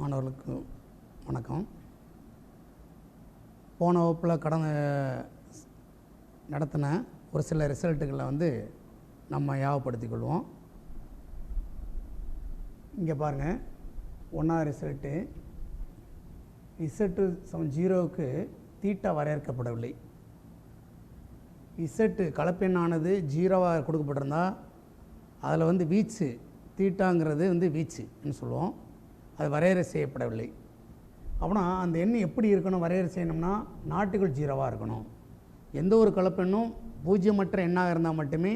மாணவர்களுக்கு வணக்கம். போன வகுப்பில் நடத்தின ஒரு சில ரிசல்ட்டுகளை நம்ம ஞாபகப்படுத்திக் கொள்வோம். இங்கே பாருங்கள், ஒன்றாவது ரிசல்ட்டு Z0க்கு தீட்டா வரையறுக்கப்படவில்லை. Z கலப்பெண்ணானது 0வாக கொடுக்கப்பட்டிருந்தால் அதில் வீச்சு தீட்டாங்கிறது வீச்சுன்னு சொல்லுவோம். அது வரையறை செய்யப்படவில்லை. அப்படின்னா அந்த எண் எப்படி இருக்கணும்? வரையறை செய்யணும்னா நாட்டுகள் 0வாக இருக்கணும். எந்த ஒரு கலப்பெண்ணும் பூஜ்ஜியமற்ற எண்ணாக இருந்தால் மட்டுமே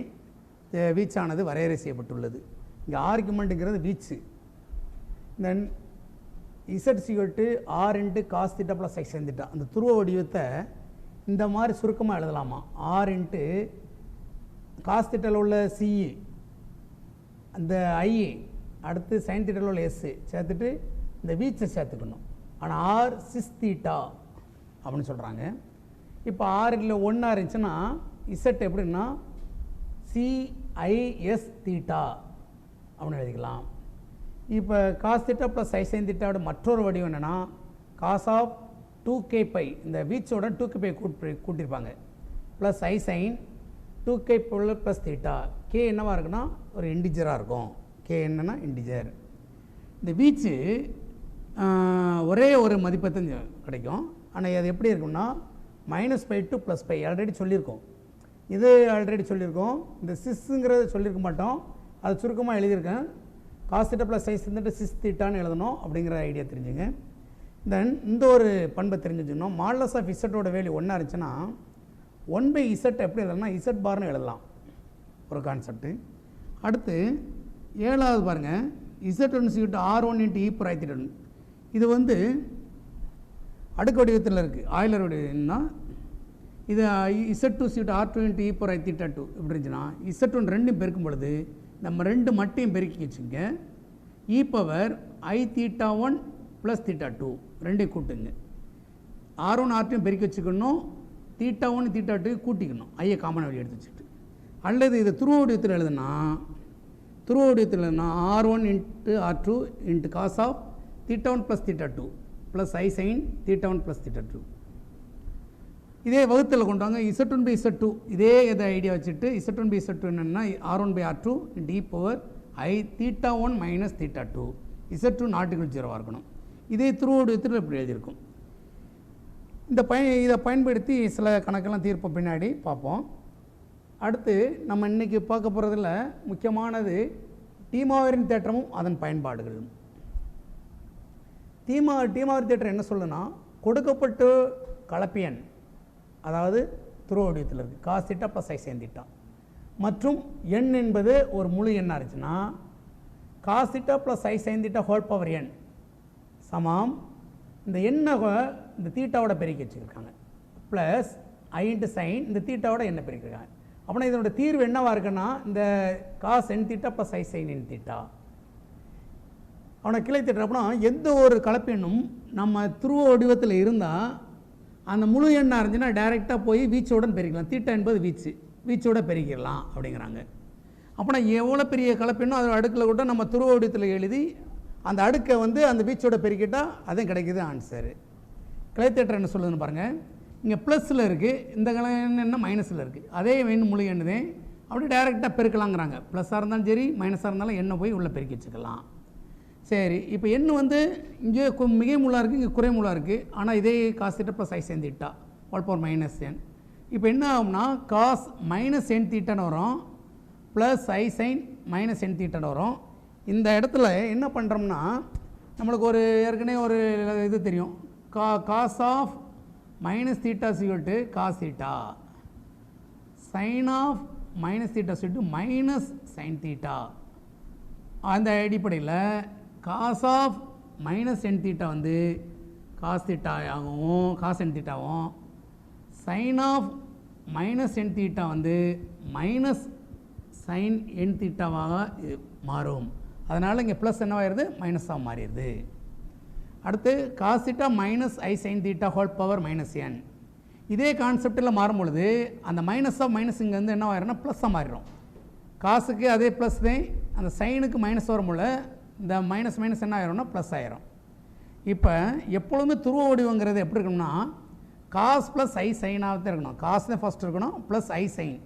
வீச்சானது வரையறை செய்யப்பட்டுள்ளது. இங்கே ஆர்குமெண்ட்டுங்கிறது வீச்சு. தென் Z R cos θ + x sin θ அந்த துருவ வடிவத்தை இந்த மாதிரி சுருக்கமாக எழுதலாமா? R cos θ உள்ள C அந்த I அடுத்து sin θ உள்ள S சேர்த்துட்டு இந்த வீச்சை சேர்த்துக்கணும். ஆனால் R sis θ அப்படின்னு சொல்கிறாங்க. இப்போ R-ல் 1 இருந்துச்சுன்னா Z எப்படின்னா CIS θ அப்படின்னு எழுதிக்கலாம். இப்போ cos θ + I sin θ மற்றொரு வடிவம் என்னென்னா cos of 2kπ இந்த வீச்சோட 2kπ கூட்டியிருப்பாங்க plus I sin 2kπ + θ. K என்னவாக இருக்குன்னா ஒரு இன்டிஜராக இருக்கும். K என்னன்னா இன்டிஜர். இந்த வீச்சு ஒரே ஒரு மதிப்பை தான் கிடைக்கும். ஆனால் அது எப்படி இருக்குன்னா -π to +π ஆல்ரெடி சொல்லியிருக்கோம். இது ஆல்ரெடி சொல்லியிருக்கோம். இந்த சிஸ்ஸுங்கிறத சொல்லியிருக்க மாட்டோம். அது சுருக்கமாக எழுதியிருக்கேன். cos θ + I sin θ sis θன்னு எழுதணும் அப்படிங்கிற ஐடியா தெரிஞ்சுங்க. தென் இந்த ஒரு பண்பை தெரிஞ்சுக்கணும். மாடலஸ் ஆஃப் இசட்டோட வேல்யூ 1 இருந்துச்சுன்னா 1/z எப்படி எழுதலாம்னா Z பார்னு எழுதலாம். ஒரு கான்செப்ட்டு. அடுத்து 7வது பாருங்கள், Z1 R1 × e⁻ θ. இது அடுக்கு வடிவத்தில் இருக்குது. ஆயிலர் வடிவம்னா இது Z2 R2 × e⁻θ2 இப்படி இருந்துச்சுன்னா Z1 ரெண்டும் பெருக்கும் பொழுது நம்ம ரெண்டு மட்டும் பெருக்கி வச்சுங்க. e⁻I⁻1 + θ2 ரெண்டையும் கூட்டுங்க. R1 R2 பெருக்கி வச்சுக்கணும். θ1 θ2 கூட்டிக்கணும். ஐயை காமன் வழி எடுத்து வச்சுட்டு. அல்லது இது துருவ வடிவத்தில் எழுதுனா R1 × R2 × cos of θ1 + θ2 + I sin θ1 + θ2. இதே வகுத்தில் கொண்டு வாங்க. Z1/Z2 இதே இதை ஐடியா வச்சுட்டு Z1/Z2 என்னென்னா R1/R2 × e⁻I⁻1 - θ2. Z2 நாட்டுகள் 0வாக இருக்கணும். இதே துருவ வடிவத்தில் இப்படி எழுதியிருக்கும். இதை பயன்படுத்தி சில கணக்கெல்லாம் தீர்ப்ப பின்னாடி பார்ப்போம். அடுத்து நம்ம இன்றைக்கி பார்க்க போகிறதுல முக்கியமானது டீமாவரின் தேற்றமும் அதன் பயன்பாடுகளும். டீமாவரி தேற்றம் என்ன சொல்லுன்னா, கொடுக்கப்பட்டு கலப்பியன் அதாவது துருவ வடிவத்தில் இருக்குது cos θ + I sin θ மற்றும் எண் என்பது ஒரு முழு எண்ணாக இருந்துச்சுன்னா cos θ + I sin θ whole power n சமம் இந்த எண்ணை இந்த தீட்டாவோட பெருக்கி வச்சுருக்காங்க ப்ளஸ் I × sin இந்த தீட்டாவோட எண்ணை பெருக்கிருக்காங்க. அப்படின்னா இதனோட தீர்வு என்னவாக இருக்குன்னா இந்த cos n θ + I sin n θ. அவனை கிளை தேற்றம். அப்படின்னா எந்த ஒரு கலப்பெண்ணும் நம்ம துருவ வடிவத்தில் இருந்தால் அந்த முழு எண்ணாக இருந்துச்சுன்னா டைரெக்டாக போய் வீச்சோடன் பெருக்கலாம். தீட்டா என்பது வீச்சோட பெருக்கிடலாம் அப்படிங்கிறாங்க. அப்படின்னா எவ்வளோ பெரிய கலப்பெண்ணோ அதோட அடுக்கில் கூட நம்ம துருவ வடிவத்தில் எழுதி அந்த அடுக்கை அந்த வீச்சோட பெருக்கிட்டால் அதுவும் கிடைக்கிது ஆன்சரு. கிளை தேற்றம் என்ன சொல்லுதுன்னு பாருங்கள். இங்கே ப்ளஸில் இருக்குது, இந்த என்ன மைனஸில் இருக்குது. அதே வேணும் முழு எண்ணுதே அப்படி டைரெக்டாக பெருக்கலாங்கிறாங்க. ப்ளஸ்ஸாக இருந்தாலும் சரி மைனஸாக இருந்தாலும் எண்ணை போய் உள்ளே பெருக்கி வச்சுக்கலாம். சரி, இப்போ எண் இங்கே மிகை முள்ளாக இருக்குது, இங்கே குறை முள்ளாக இருக்குது. ஆனால் இதே cos θ + I sin θ whole power -n. இப்போ என்ன ஆகும்னா cos -n θன்னு வரும் ப்ளஸ் I sin -n θன்னு வரும். இந்த இடத்துல என்ன பண்ணுறோம்னா நம்மளுக்கு ஒரு ஏற்கனவே ஒரு இது தெரியும். cos of -θ = cos θ, sin of -θ = -sin θ. அந்த அடிப்படையில் cos of -n θ cos θ ஆகவும் cos n θவும் sin of -n θ -sin n θவாக மாறும். அதனால் இங்கே ப்ளஸ் என்னவாயிருது மைனஸாக மாறிடுது. அடுத்து cos θ - I sin θ whole power -n. இதே கான்செப்டில் மாறும் பொழுது அந்த மைனஸ் ஆஃப் மைனஸ் இங்கே என்னவாயிரும்னா ப்ளஸ்ஸாக மாறிடும். காசுக்கு அதே ப்ளஸ் தான், அந்த சைனுக்கு மைனஸ் வரும்போது இந்த மைனஸ் என்ன ஆயிரும்னா ப்ளஸ் ஆயிரும். இப்போ எப்பொழுதுமே துருவ வடிவங்கிறது எப்படி இருக்கணும்னா காஸ் ப்ளஸ் ஐ சைனாக தான் இருக்கணும். காசு தான் ஃபஸ்ட் இருக்கணும், ப்ளஸ் ஐ சைன்.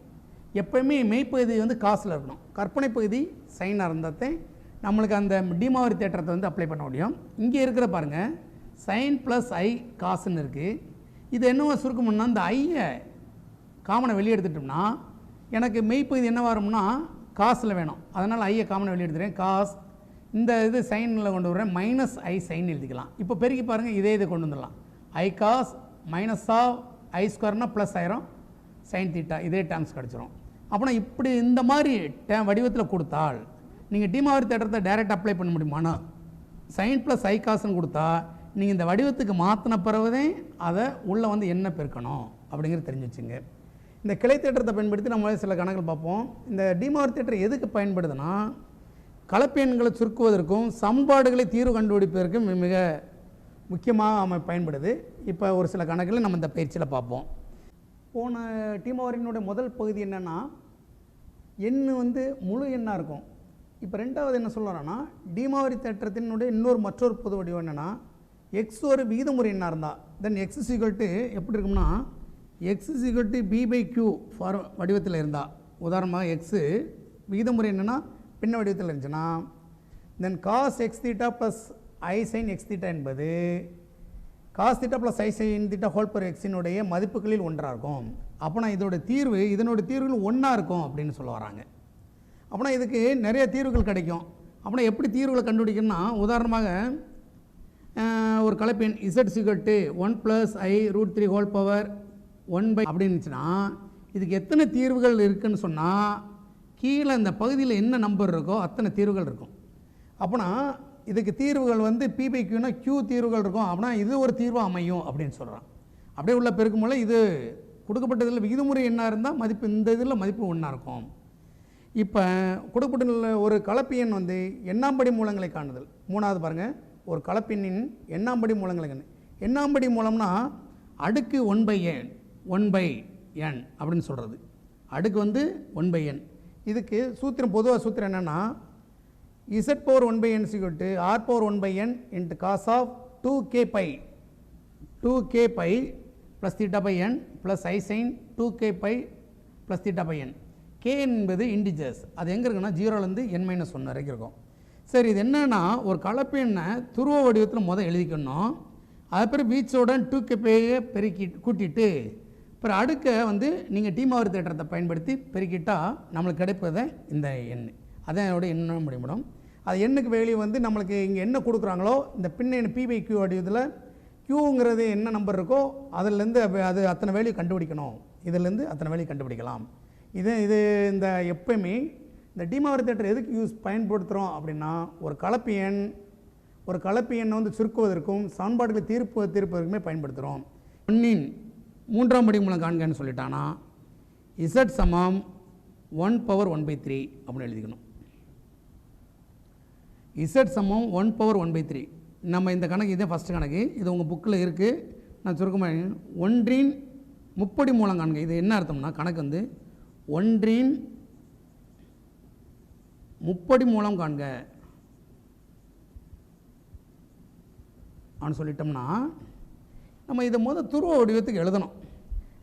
எப்போயுமே மெய்ப்பகுதி வந்து காசில் இருக்கணும், கற்பனை பகுதி சைனாக இருந்தால் தான் நம்மளுக்கு அந்த டிமாவரி தேற்றத்தை வந்து அப்ளை பண்ண முடியும். இங்கே இருக்கிற பாருங்கள், சைன் ப்ளஸ் ஐ காசுன்னு இருக்குது. இது என்னவோ சுருக்கம்னா இந்த ஐயை காமனை வெளியே எடுத்துட்டோம்னா எனக்கு மெய்ப்பகுதி என்ன வரும்னா காசில் வேணும். அதனால் ஐயை காமனை வெளியே எடுத்துகிறேன். காஸ் இந்த இது சைனில் கொண்டு வரேன், மைனஸ் ஐ சைன் எழுதிக்கலாம். இப்போ பெருக்கி பாருங்கள், இதே இது கொண்டு வந்துடலாம். I cos minus of I ஸ்கொயர்னால் ப்ளஸ் ஆயிரும் சைன் தீட்டா, இதே டேர்ம்ஸ் கிடச்சிரும். அப்படின்னா இப்படி இந்த மாதிரி வடிவத்தில் கொடுத்தால் நீங்கள் டிமாவரி தேற்றத்தை டைரெக்ட் அப்ளை பண்ண முடியுமானா சைன் ப்ளஸ் ஐ காசுன்னு கொடுத்தா நீங்கள் இந்த வடிவத்துக்கு மாற்றின பிறகுதே அதை உள்ளே வந்து என்ன பெருக்கணும் அப்படிங்கிறது தெரிஞ்சு வச்சுங்க. இந்த கிளை தேற்றத்தை பயன்படுத்தி நம்ம சில கணக்குகள் பார்ப்போம். இந்த டிமாவரி தேற்றம் எதுக்கு பயன்படுதுன்னா கலப்பு எண்களை சுருக்குவதற்கும் சமன்பாடுகளை தீர்வு கண்டுபிடிப்பதற்கும் மிக முக்கியமாக பயன்படுது. இப்போ ஒரு சில கணக்குகளை நம்ம இந்த பயிற்சியில் பார்ப்போம். போன டிமாவரியினுடைய முதல் பகுதி என்னென்னா எண் வந்து முழு எண்ணாக இருக்கும். இப்போ ரெண்டாவது என்ன சொல்கிறோன்னா டிமாவரி தேற்றத்தினுடைய மற்றொரு பொது வடிவம் என்னென்னா எக்ஸ் ஒரு விகிதமுறை எண்ணாக இருந்தால் தென் எக்ஸ் ஈக்குவல் எப்படி இருக்கும்னா x equal p by q form வடிவத்தில் இருந்தால், உதாரணமாக எக்ஸு விகிதமுறை என்னென்னா பின்ன வடிவத்தில் இருந்துச்சுன்னா then cos x theta plus i sine x theta என்பது cos theta plus i sine theta whole power எக்ஸினுடைய மதிப்புகளில் ஒன்றாக இருக்கும். அப்போனா இதனுடைய தீர்வுகள் ஒன்றா இருக்கும் அப்படின்னு சொல்ல வராங்க. அப்படின்னா இதுக்கு நிறைய தீர்வுகள் கிடைக்கும். அப்படின்னா எப்படி தீர்வுகளை கண்டுபிடிக்கணும்னா உதாரணமாக ஒரு கலப்பெண் இசட் சிகட்டு 1 + i √3 ஹோல் பவர் 1 அப்படின்னுச்சுன்னா இதுக்கு எத்தனை தீர்வுகள் இருக்குதுன்னு சொன்னால் கீழே இந்த பகுதியில் என்ன நம்பர் இருக்கோ அத்தனை தீர்வுகள் இருக்கும். அப்போனா இதுக்கு தீர்வுகள் வந்து பி பை கியூனா கியூ தீர்வுகள் இருக்கும். அப்படின்னா இது ஒரு தீர்வாக அமையும் அப்படின்னு சொல்கிறான். அப்படியே உள்ள பெருக்கும் போல இது கொடுக்கப்பட்டதில் விகிதமுறை எண்ணாக இருந்தால் மதிப்பு இந்த இதில் மதிப்பு ஒன்றா இருக்கும். இப்போ கொடுக்கப்பட்ட ஒரு கலப்பெண் வந்து எண்ணாம்படி மூலங்களை காணுதல். மூணாவது பாருங்கள், ஒரு கலப்பெண்ணின் எண்ணாம்படி மூலங்களை காணு. எண்ணாம்படி மூலம்னா அடுக்கு 1/n அப்படின்னு சொல்கிறது. அடுக்கு வந்து 1/n. இதுக்கு சூத்திரம் பொதுவாக சூத்திரம் என்னென்னா z power 1/n r power 1/n into cos of 2k pi plus theta by n plus I sin 2k pi plus theta by n. k என்பது இண்டிஜர்ஸ், அது எங்கே இருக்குன்னா 0லேருந்து n-1 வரைக்கும் இருக்கும். சரி, இது என்னென்னா ஒரு கலப்பெண்ணை துருவ வடிவத்தில் எழுதிக்கணும். அதுக்கப்புறம் வீச்சோட 2k பையை கூட்டிட்டு அப்புறம் அடுக்க வந்து நீங்கள் டிமாவரி தேற்றத்தை பயன்படுத்தி பெருக்கிட்டால் நம்மளுக்கு கிடைப்பதை இந்த எண், அதான் என்னோட எண்ண முடியும். அது எண்ணுக்கு வேல்யூ வந்து நம்மளுக்கு இங்கே என்ன கொடுக்குறாங்களோ இந்த பின்ன பி பை கியூ வடிவத்தில் கியூங்கிறது என்ன நம்பர் இருக்கோ அதிலேருந்து அது அத்தனை வேல்யூ கண்டுபிடிக்கணும். இதிலேருந்து அத்தனை வேல்யூ கண்டுபிடிக்கலாம். இது இந்த எப்பயுமே இந்த டிமாவரி தேற்றம் எதுக்கு பயன்படுத்துகிறோம் அப்படின்னா ஒரு கலப்பு எண்ணை வந்து சுருக்குவதற்கும் சமன்பாடுகளை தீர்ப்பதற்குமே பயன்படுத்துகிறோம். 1 மூன்றாம் படி மூலம் காண்கன்னு சொல்லிட்டானா z சமம் 1 பவர் 1/3 அப்படின்னு எழுதிக்கணும். z சமம் 1 பவர் 1/3. நம்ம இந்த கணக்கு இதே ஃபஸ்ட்டு கணக்கு, இது உங்கள் புக்கில் இருக்குது. நான் சுருக்கமாக 1 முப்படி மூலம் காண்க. இது என்ன அர்த்தம்னா கணக்கு வந்து 1 முப்படி மூலம் காண்க அப்படின்னு சொல்லிட்டோம்னா நம்ம இதை துருவ வடிவத்துக்கு எழுதணும்.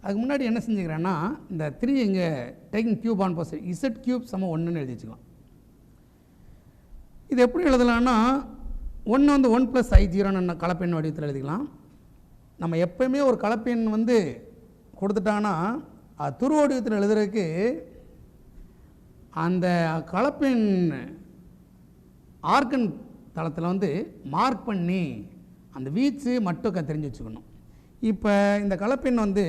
அதுக்கு முன்னாடி என்ன செஞ்சுக்கிறேன்னா இந்த 3 இங்கே taking cube on both z cube சமம் 1ன்னு எழுதி வச்சுக்கலாம். இது எப்படி எழுதலாம்னா 1 வந்து 1 + i0ன்னு கலப்பெண் வடிவத்தில் எழுதிக்கலாம். நம்ம எப்போயுமே ஒரு கலப்பெண் வந்து கொடுத்துட்டாங்கன்னா அது துருவ வடிவத்தில் எழுதுறதுக்கு அந்த கலப்பெண் ஆர்கன் தளத்தில் வந்து மார்க் பண்ணி அந்த வீச்சு மட்டும் தெரிஞ்சு வச்சுக்கணும். இப்போ இந்த கலப்பெண் வந்து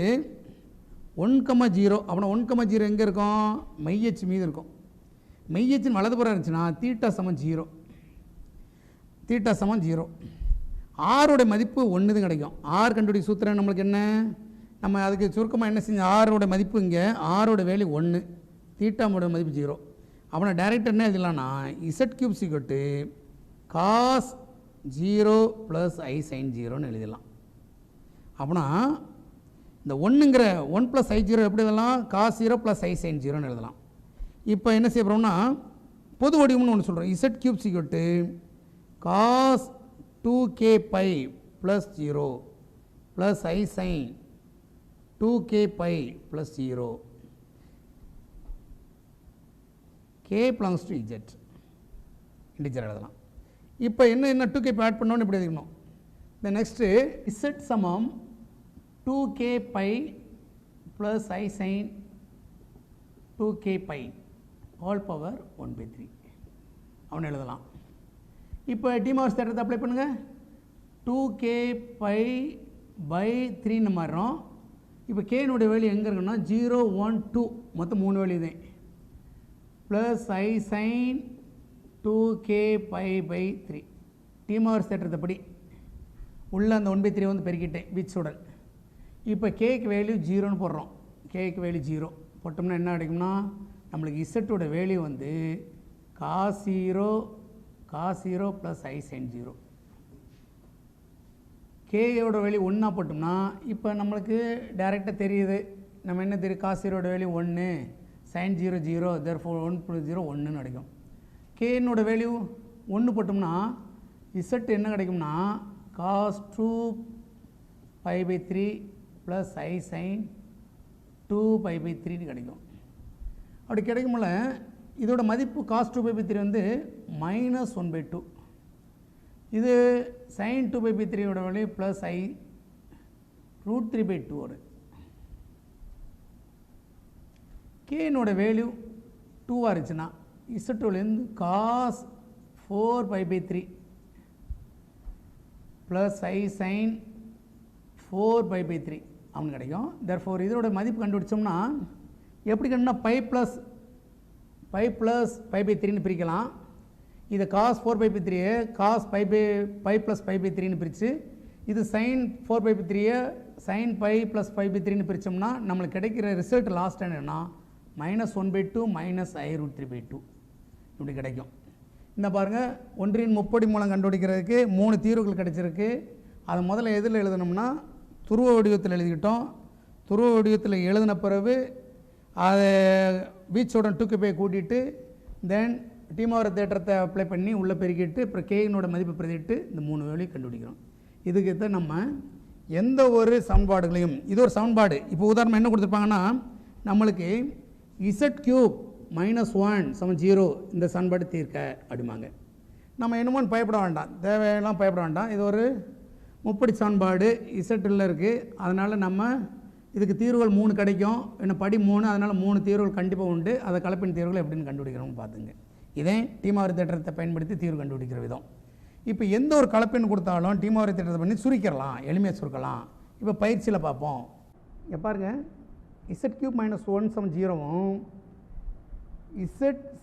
1,0 அப்படின்னா 1,0 எங்கே இருக்கும்? மையச்சு மீது இருக்கும். மையச்சின் வலதுபுறம் இருந்துச்சுன்னா தீட்டா சமம் 0. தீட்டா சமம் 0. ஆரோட மதிப்பு 1 தான் கிடைக்கும். ஆர் கண்டுபிடி சூத்திரம் நம்மளுக்கு என்ன? நம்ம அதுக்கு சுருக்கமாக என்ன செஞ்சோம்? ஆரோட மதிப்பு இங்கே ஆரோட வேல்யூ 1, தீட்டாவோட மதிப்பு 0. அப்படின்னா டைரெக்டாக என்ன எழுதலாம்னா z³ cos 0 + i sin 0ன்னு எழுதலாம். அப்படின்னா இந்த 1ங்கிற 1 + i0 எப்படி எழுதலாம்? cos 0 + i sin 0ன்னு எழுதலாம். இப்போ என்ன செய்ய போகிறோம்னா பொது வடிவம்னு ஒன்று சொல்கிறோம். z³ cos 2k pi plus 0 plus I sin 2k pi plus 0 k belongs to z integer எழுதலாம். இப்போ என்ன 2k pi ஆட் பண்ணோன்னு இப்படி எழுதிக்கணும். the next z சமம் 2k pi plus I sin 2k pi all power 1/3 அவனை எழுதலாம். இப்போ டிமார்ஸ் தேற்றத்தை அப்ளை பண்ணுங்கள். 2k pi by 3 மாறுறோம். இப்போ கேனுடைய வேல்யூ எங்கே இருக்குன்னா 0 1 2 மொத்தம் 3 வேல்யூ தான். Plus I sin 2k pi by 3 டிமார்ஸ் தேற்றத்தை படி உள்ள அந்த 1/3 வந்து பெருக்கிட்டேன் விச்சுடன். இப்போ கேக்கு வேல்யூ 0ன்னு போடுறோம். கேக்கு வேல்யூ 0 போட்டோம்னா என்ன கிடைக்கும்னா நம்மளுக்கு இசட்டோட வேல்யூ வந்து cos 0 ப்ளஸ் I sin 0. கேயோட வேல்யூ 1 போட்டோம்னா இப்போ நம்மளுக்கு டைரெக்டாக தெரியுது. நம்ம என்ன தெரியும், cos 0 வேல்யூ 1, sin 0 0, therefore 1 + 0 1ன்னு கிடைக்கும். கேனோட வேல்யூ 1 போட்டோம்னா இசட் என்ன கிடைக்கும்னா cos 2 pi by 3 plus I sin 2 pi by 3ன்னு கிடைக்கும். அப்படி கிடைக்கும்போல இதோட மதிப்பு cos 2 pi by 3 வந்து -1/2. இது sin 2 pi by 3 ஓட வேல்யூ ப்ளஸ் I √3/2 வரும். கேனோட வேல்யூ 2 இருந்துச்சுன்னா இசட்டோலேருந்து cos 4 pi by 3 plus I sin 4 pi by 3 அவனுக்கு கிடைக்கும். therefore இதோட மதிப்பு கண்டுபிடிச்சோம்னா எப்படி கண்டுனா pi ப்ளஸ் pi by 3ன்னு பிரிக்கலாம். இதை cos 4 pi by 3 cos pi plus pi by 3ன்னு பிரித்து, இது sin 4 pi by 3 sin pi plus pi by 3ன்னு பிரித்தோம்னா நம்மளுக்கு கிடைக்கிற ரிசல்ட் லாஸ்ட் என்னன்னா -1/2 I √3/2 இப்படி கிடைக்கும். இந்த பாருங்கள், ஒன்றின் முப்படி மூலம் கண்டுபிடிக்கிறதுக்கு 3 தீர்வுகள் கிடைச்சிருக்கு. அதை முதல்ல எதில் எழுதணும்னா துருவ வடிவத்தில் எழுதிக்கிட்டோம். துருவ வடிவத்தில் எழுதின பிறகு அதை வீச்சோட 2k pi கூட்டிட்டு தென் டிமார் தேற்றத்தை அப்ளை பண்ணி உள்ளே பெருக்கிட்டு அப்புறம் கேயினோட மதிப்பை பிரதிட்டு இந்த 3 வேலையும் கண்டுபிடிக்கிறோம். இதுக்கு தான் நம்ம எந்த ஒரு சமன்பாடுகளையும், இது ஒரு சமன்பாடு. இப்போ உதாரணம் என்ன கொடுத்துருப்பாங்கன்னா நம்மளுக்கு z³ -1 = 0 இந்த சமன்பாடு தீர்க்க அப்படிம்பாங்க. நம்ம என்னமோன்னு பயப்பட வேண்டாம், தேவையெல்லாம் பயப்பட வேண்டாம். இது ஒரு முப்படி சமன்பாடு இசட்டில் இருக்குது. அதனால் நம்ம இதுக்கு தீர்வுகள் 3 கிடைக்கும். இன்னும் படி 3, அதனால் 3 தீர்வுகள் கண்டிப்பாக உண்டு. அதை கலப்பின் தீர்வுகள் எப்படின்னு கண்டுபிடிக்கிறோம்னு பார்த்துங்க. இதே டிமார் தேற்றத்தை பயன்படுத்தி தீர்வு கண்டுபிடிக்கிற விதம். இப்போ எந்த ஒரு கலப்பெண் கொடுத்தாலும் டிமார் தேற்றத்தை பண்ணி சுருக்கிடலாம், எளிமையாக சுருக்கலாம். இப்போ பயிற்சியில் பார்ப்போம். இங்கே பாருங்கள், z³ -1 = 0வும் z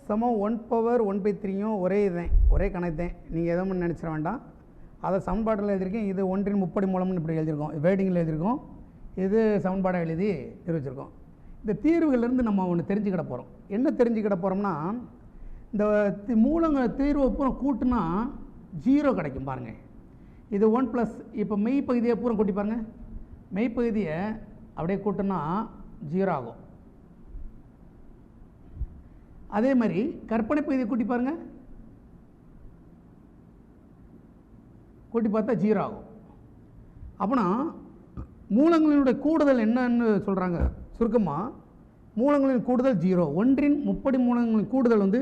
= 1/1/3 ஒரே இதுதான், ஒரே கணக்கு தான். நீங்கள் எதுவும் நினச்சிட வேண்டாம். அதை சமன்பாட்டில் எழுதியிருக்கேன். இது ஒன்றின் முப்படி மூலம்னு இப்படி எழுதியிருக்கோம், வேடிங்கில் எழுதியிருக்கோம். இது சமன்பாடாக எழுதி தெரிவிச்சிருக்கோம். இந்த தீர்வுகள்லேருந்து நம்ம ஒன்று தெரிஞ்சுக்கிட போகிறோம். என்ன தெரிஞ்சுக்கிட போகிறோம்னா இந்த தீர்வை பூரா கூட்டுனா 0 கிடைக்கும். பாருங்கள், இது 1+, இப்போ மெய்ப்பகுதியை பூரா கூட்டி பாருங்கள். மெய்ப்பகுதியை அப்படியே கூட்டினா 0 ஆகும். அதே மாதிரி கற்பனை பகுதியை கூட்டி பாருங்கள், கூட்டி பார்த்தா 0 ஆகும். அப்படின்னா மூலங்களினுடைய கூடுதல் என்னன்னு சொல்கிறாங்க சுருக்கமாக, மூலங்களின் கூடுதல் 0. ஒன்றின் முப்படி மூலங்களின் கூடுதல் வந்து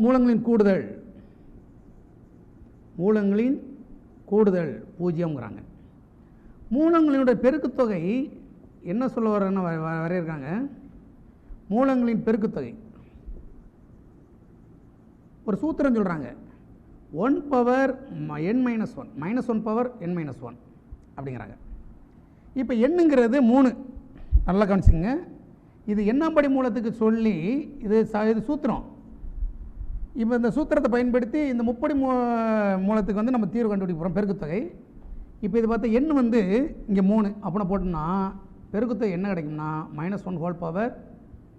மூலங்களின் கூடுதல் 0ங்கிறாங்க. மூலங்களினுடைய பெருக்குத்தொகை என்ன சொல்ல வரன்னு வரையிருக்காங்க. மூலங்களின் பெருக்குத்தொகை ஒரு சூத்திரம் சொல்கிறாங்க, 1 பவர் n - 1 -1 பவர் n - 1 அப்படிங்கிறாங்க. இப்போ எண்ணுங்கிறது 3, நல்லா கவனிச்சுங்க. இது எண்ணாம் படி மூலத்துக்கு சொல்லி இது சூத்திரம். இப்போ இந்த சூத்திரத்தை பயன்படுத்தி இந்த முப்படி மூலத்துக்கு வந்து நம்ம தீர்வு கண்டுபிடிக்க போகிறோம், பெருக்குத்தொகை. இப்போ இது பார்த்தா எண் வந்து இங்கே 3 அப்படின்னா போட்டோம்னா பெருக்குத்தொகை என்ன கிடைக்கும்னா -1 ஹோல் பவர்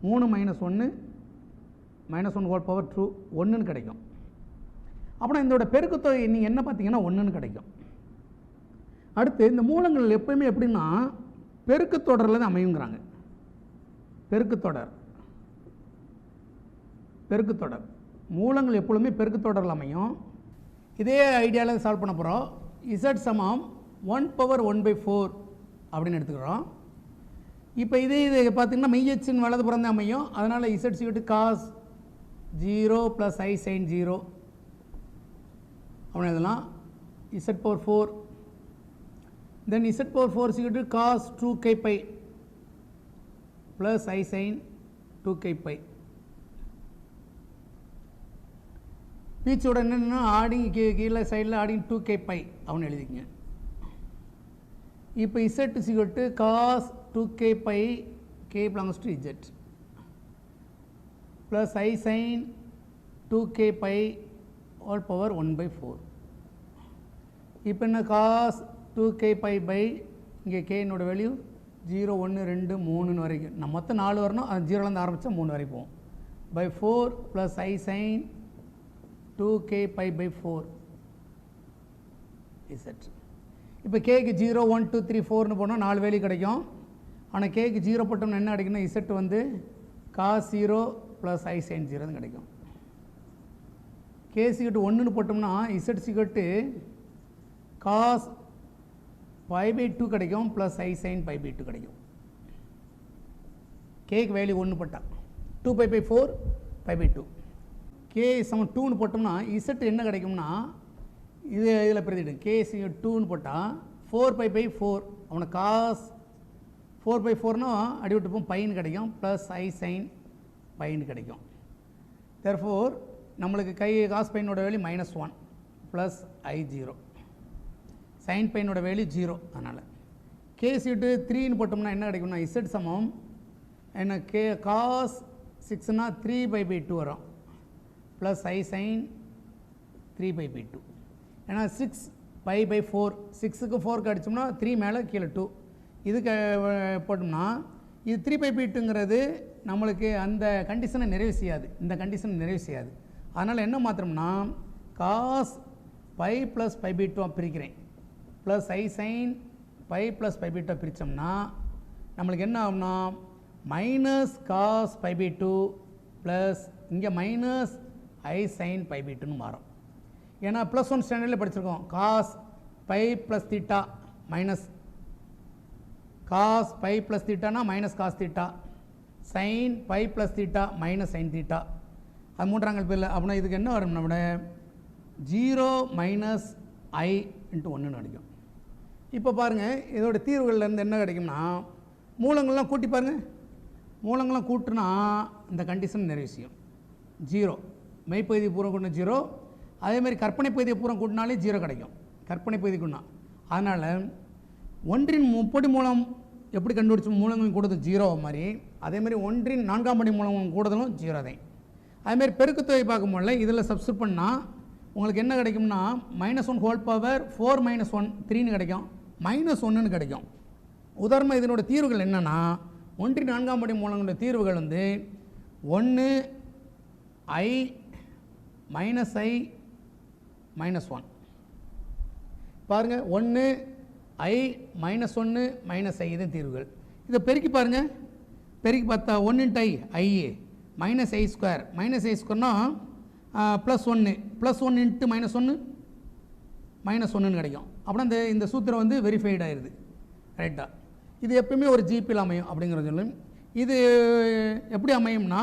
3 -1 -1 ஹோல் பவர் 2 1ன்னு கிடைக்கும். அப்படின்னா இதோட பெருக்குத்தொகை நீங்கள் என்ன பார்த்தீங்கன்னா 1ன்னு கிடைக்கும். அடுத்து இந்த மூலங்கள் எப்போயுமே எப்படின்னா பெருக்குத்தொடரில் தான் அமையுங்கிறாங்க. பெருக்குத்தொடர் மூலங்கள் எப்பொழுதுமே பெருக்குத்தொடரில் அமையும். இதே ஐடியாவில் சால்வ் பண்ண போகிறோம். z சமம் 1/1/4 அப்படின்னு எடுத்துக்கிறோம். இப்போ இது பார்த்திங்கன்னா மெய்யச்சின் வலது புறம் தான் அமையும். அதனால் z = cos 0 + I sin 0 அப்படின்னு எழுதலாம். z/4 then z/4 = cos 2k pi plus I sin 2k pi. பீச்சோட என்னென்னா ஆடிங் கீழே சைடில் ஆடிங் 2k pi அப்படின்னு எழுதிக்கங்க. இப்போ z = cos 2k pi k belongs to z plus I sin 2k pi all power 1/4. இப்போ என்ன cos 2k pi by இங்கே k என்னோட value 0 1 2 3 வரைக்கும் நம்ம மொத்தம் 4 வரணும். அது 0லேருந்து ஆரம்பித்தா 3 வரை போவோம். by 4 plus I sin 2k pi by 4 z. இப்போ கேக்கு 0 1 2 3 4னு போனால் 4 வேல்யூ கிடைக்கும். ஆனால் கேக்கு 0 போட்டோம்னா என்ன கிடைக்குன்னா z வந்து cos 0 plus I sin 0 கிடைக்கும். k = 1னு போட்டோம்னா z = cos pi by 2 கிடைக்கும் plus I sin pi by 2 கிடைக்கும். கேக்கு வேல்யூ 1 போட்டா 2 pi by 4 pi by 2. k சமம் 2னு போட்டோம்னா z என்ன கிடைக்கும்னா இது இதில் பிரதிடும் k = 2னு போட்டால் 4 pi by 4 அவனை cos 4 by 4னா அடி விட்டுப்போம் பைன்னு கிடைக்கும் plus I sin பைன்னு கிடைக்கும். therefore நம்மளுக்கு cos பையனோட வேல்யூ -1 plus I 0 sin பையனோட வேல்யூ 0. அதனால் k = 3ன்னு போட்டோம்னா என்ன கிடைக்கும்னா z சமம் என்ன cos 6னா 3 pi by 2 வரும் plus I sin 3 pi by 2. ஏன்னா 6 pi by 4 6க்கு 4க்கு அடித்தோம்னா 3 மேலே கீழே 2 இதுக்கு போட்டோம்னா இது 3 pi by 2ங்கிறது நம்மளுக்கு அந்த கண்டிஷனை நிறைவு செய்யாது. இந்த கண்டிஷனை நிறைவு செய்யாது. அதனால் என்ன மாத்திரம்னா cos pi plus pi by 2 பிரிக்கிறேன் plus I sin pi plus pi by 2 பிரித்தோம்னா நம்மளுக்கு என்ன ஆகும்னா -cos pi by 2 plus இங்கே -I sin pi by 2ன்னு மாறும். ஏன்னா +1 ஸ்டாண்டர்டில் படிச்சிருக்கோம் cos pi plus theta minus cos pi plus theta minus cos theta sin pi plus theta minus sin theta அது மூன்றாங்கல் பேரில். அப்படின்னா இதுக்கு என்ன வரும் நம்மளோட 0 - I × 1ன்னு கிடைக்கும். இப்போ பாருங்கள் இதோட தீர்வுகள்லேருந்து என்ன கிடைக்கும்னா மூலங்கள்லாம் கூட்டி பாருங்கள். மூலங்கள்லாம் கூட்டுனா இந்த கண்டிஷன் நிறைவு செய்யும். 0 மெய்ப்பகுதி பூரம் கூட்டினா 0. அதேமாதிரி கற்பனை பகுதியை பூரம் கூட்டினாலே 0 கிடைக்கும் கற்பனை பகுதி கூட்டினா. அதனால் ஒன்றின் முப்படி மூலம் எப்படி கண்டுபிடிச்ச மூலங்கள் கூடுதல் 0 மாதிரி அதேமாதிரி ஒன்றின் 4ஆம் படி மூலம் கூடுதலும் 0 தான். அதேமாதிரி பெருக்குத்தொகை பார்க்கும்போது இதில் சப்ஸ்டிட் பண்ணால் உங்களுக்கு என்ன கிடைக்கும்னா -1 ஹோல் பவர் 4 - 1 3ன்னு கிடைக்கும் -1ன்னு கிடைக்கும். உதாரணமாக இதனோட தீர்வுகள் என்னென்னா ஒன்றின் 4ஆம் படி மூலங்களுடைய தீர்வுகள் வந்து 1 I -I -1 பாருங்கள் 1 I -1 -I இது தீர்வுகள். இதை பெருக்கி பாருங்கள். பெருக்கி பார்த்தா 1 × I -I ஸ்கொயர் -I2னா +1 +1 × -1 -1ன்னு கிடைக்கும். அப்படின்னா இந்த சூத்திரம் வந்து வெரிஃபைடு ஆயிடுது ரைட்டா. இது எப்பவுமே ஒரு ஜிபியில் அமையும் அப்படிங்கிறது சொல்லும். இது எப்படி அமையும்னா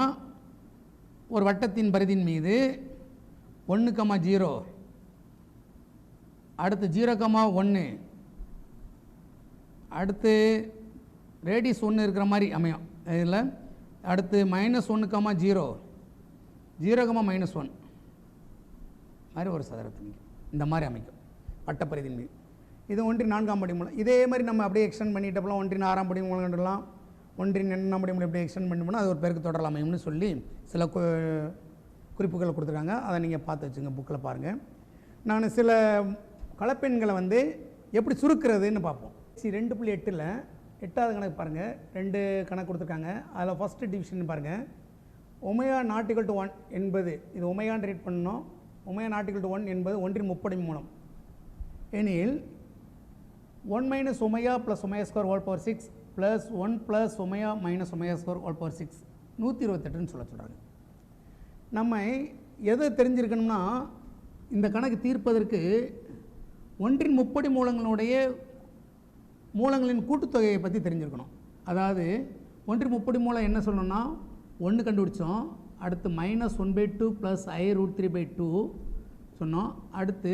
ஒரு வட்டத்தின் பரிதியின் மீது 1, 0 அடுத்து 0, 1 அடுத்து ரேடியஸ் 1 இருக்கிற மாதிரி அமையும். இதில் அடுத்து -1, 0 0, -1 மாதிரி ஒரு சதுரத்தின் இந்த மாதிரி அமைக்கும் வட்டப்பரிதின் மீது. இது ஒன்றின் 4ஆம் படி மூலம். இதே மாதிரி நம்ம அப்படியே எக்ஸ்டெண்ட் பண்ணிட்டப்பலாம் ஒன்றின் 6ஆம் படி மூலம் கண்டுடலாம். ஒன்றின் 8ஆம் படி மூலம் எப்படி எக்ஸ்டெண்ட் பண்ணோம்னா அது ஒரு பெருக்கு தொடரல் அமையும்னு சொல்லி சில குறிப்புகளை கொடுத்துருக்காங்க. அதை நீங்கள் பார்த்து வச்சுங்க, புக்கில் பாருங்கள். நான் சில கலப்பெண்களை வந்து எப்படி சுருக்கிறதுன்னு பார்ப்போம். 2.8ல் 8வது கணக்கு பாருங்கள். 2 கணக்கு கொடுத்துருக்காங்க. அதில் ஃபஸ்ட்டு டிவிஷன் பாருங்கள். ஒமேகா ≠ 1 என்பது இது ஒமேகான்னு ரீட் பண்ணணும். ஒமேகா ≠ 1 என்பது ஒன்றின் முப்படி மூலம் எனில் 1 - omega + omega whole power 6 + 1 + omega - omega whole power 6 128ன்னு சொல்கிறாங்க. நம்ம எது தெரிஞ்சிருக்கணும்னா இந்த கணக்கு தீர்ப்பதற்கு ஒன்றின் முப்படி மூலங்களின் கூட்டுத்தொகையை பற்றி தெரிஞ்சிருக்கணும். அதாவது ஒன்றின் முப்படி மூலம் என்ன சொல்லணும்னா 1 கண்டுபிடிச்சோம், அடுத்து -1/2 + i√3/2 சொன்னோம், அடுத்து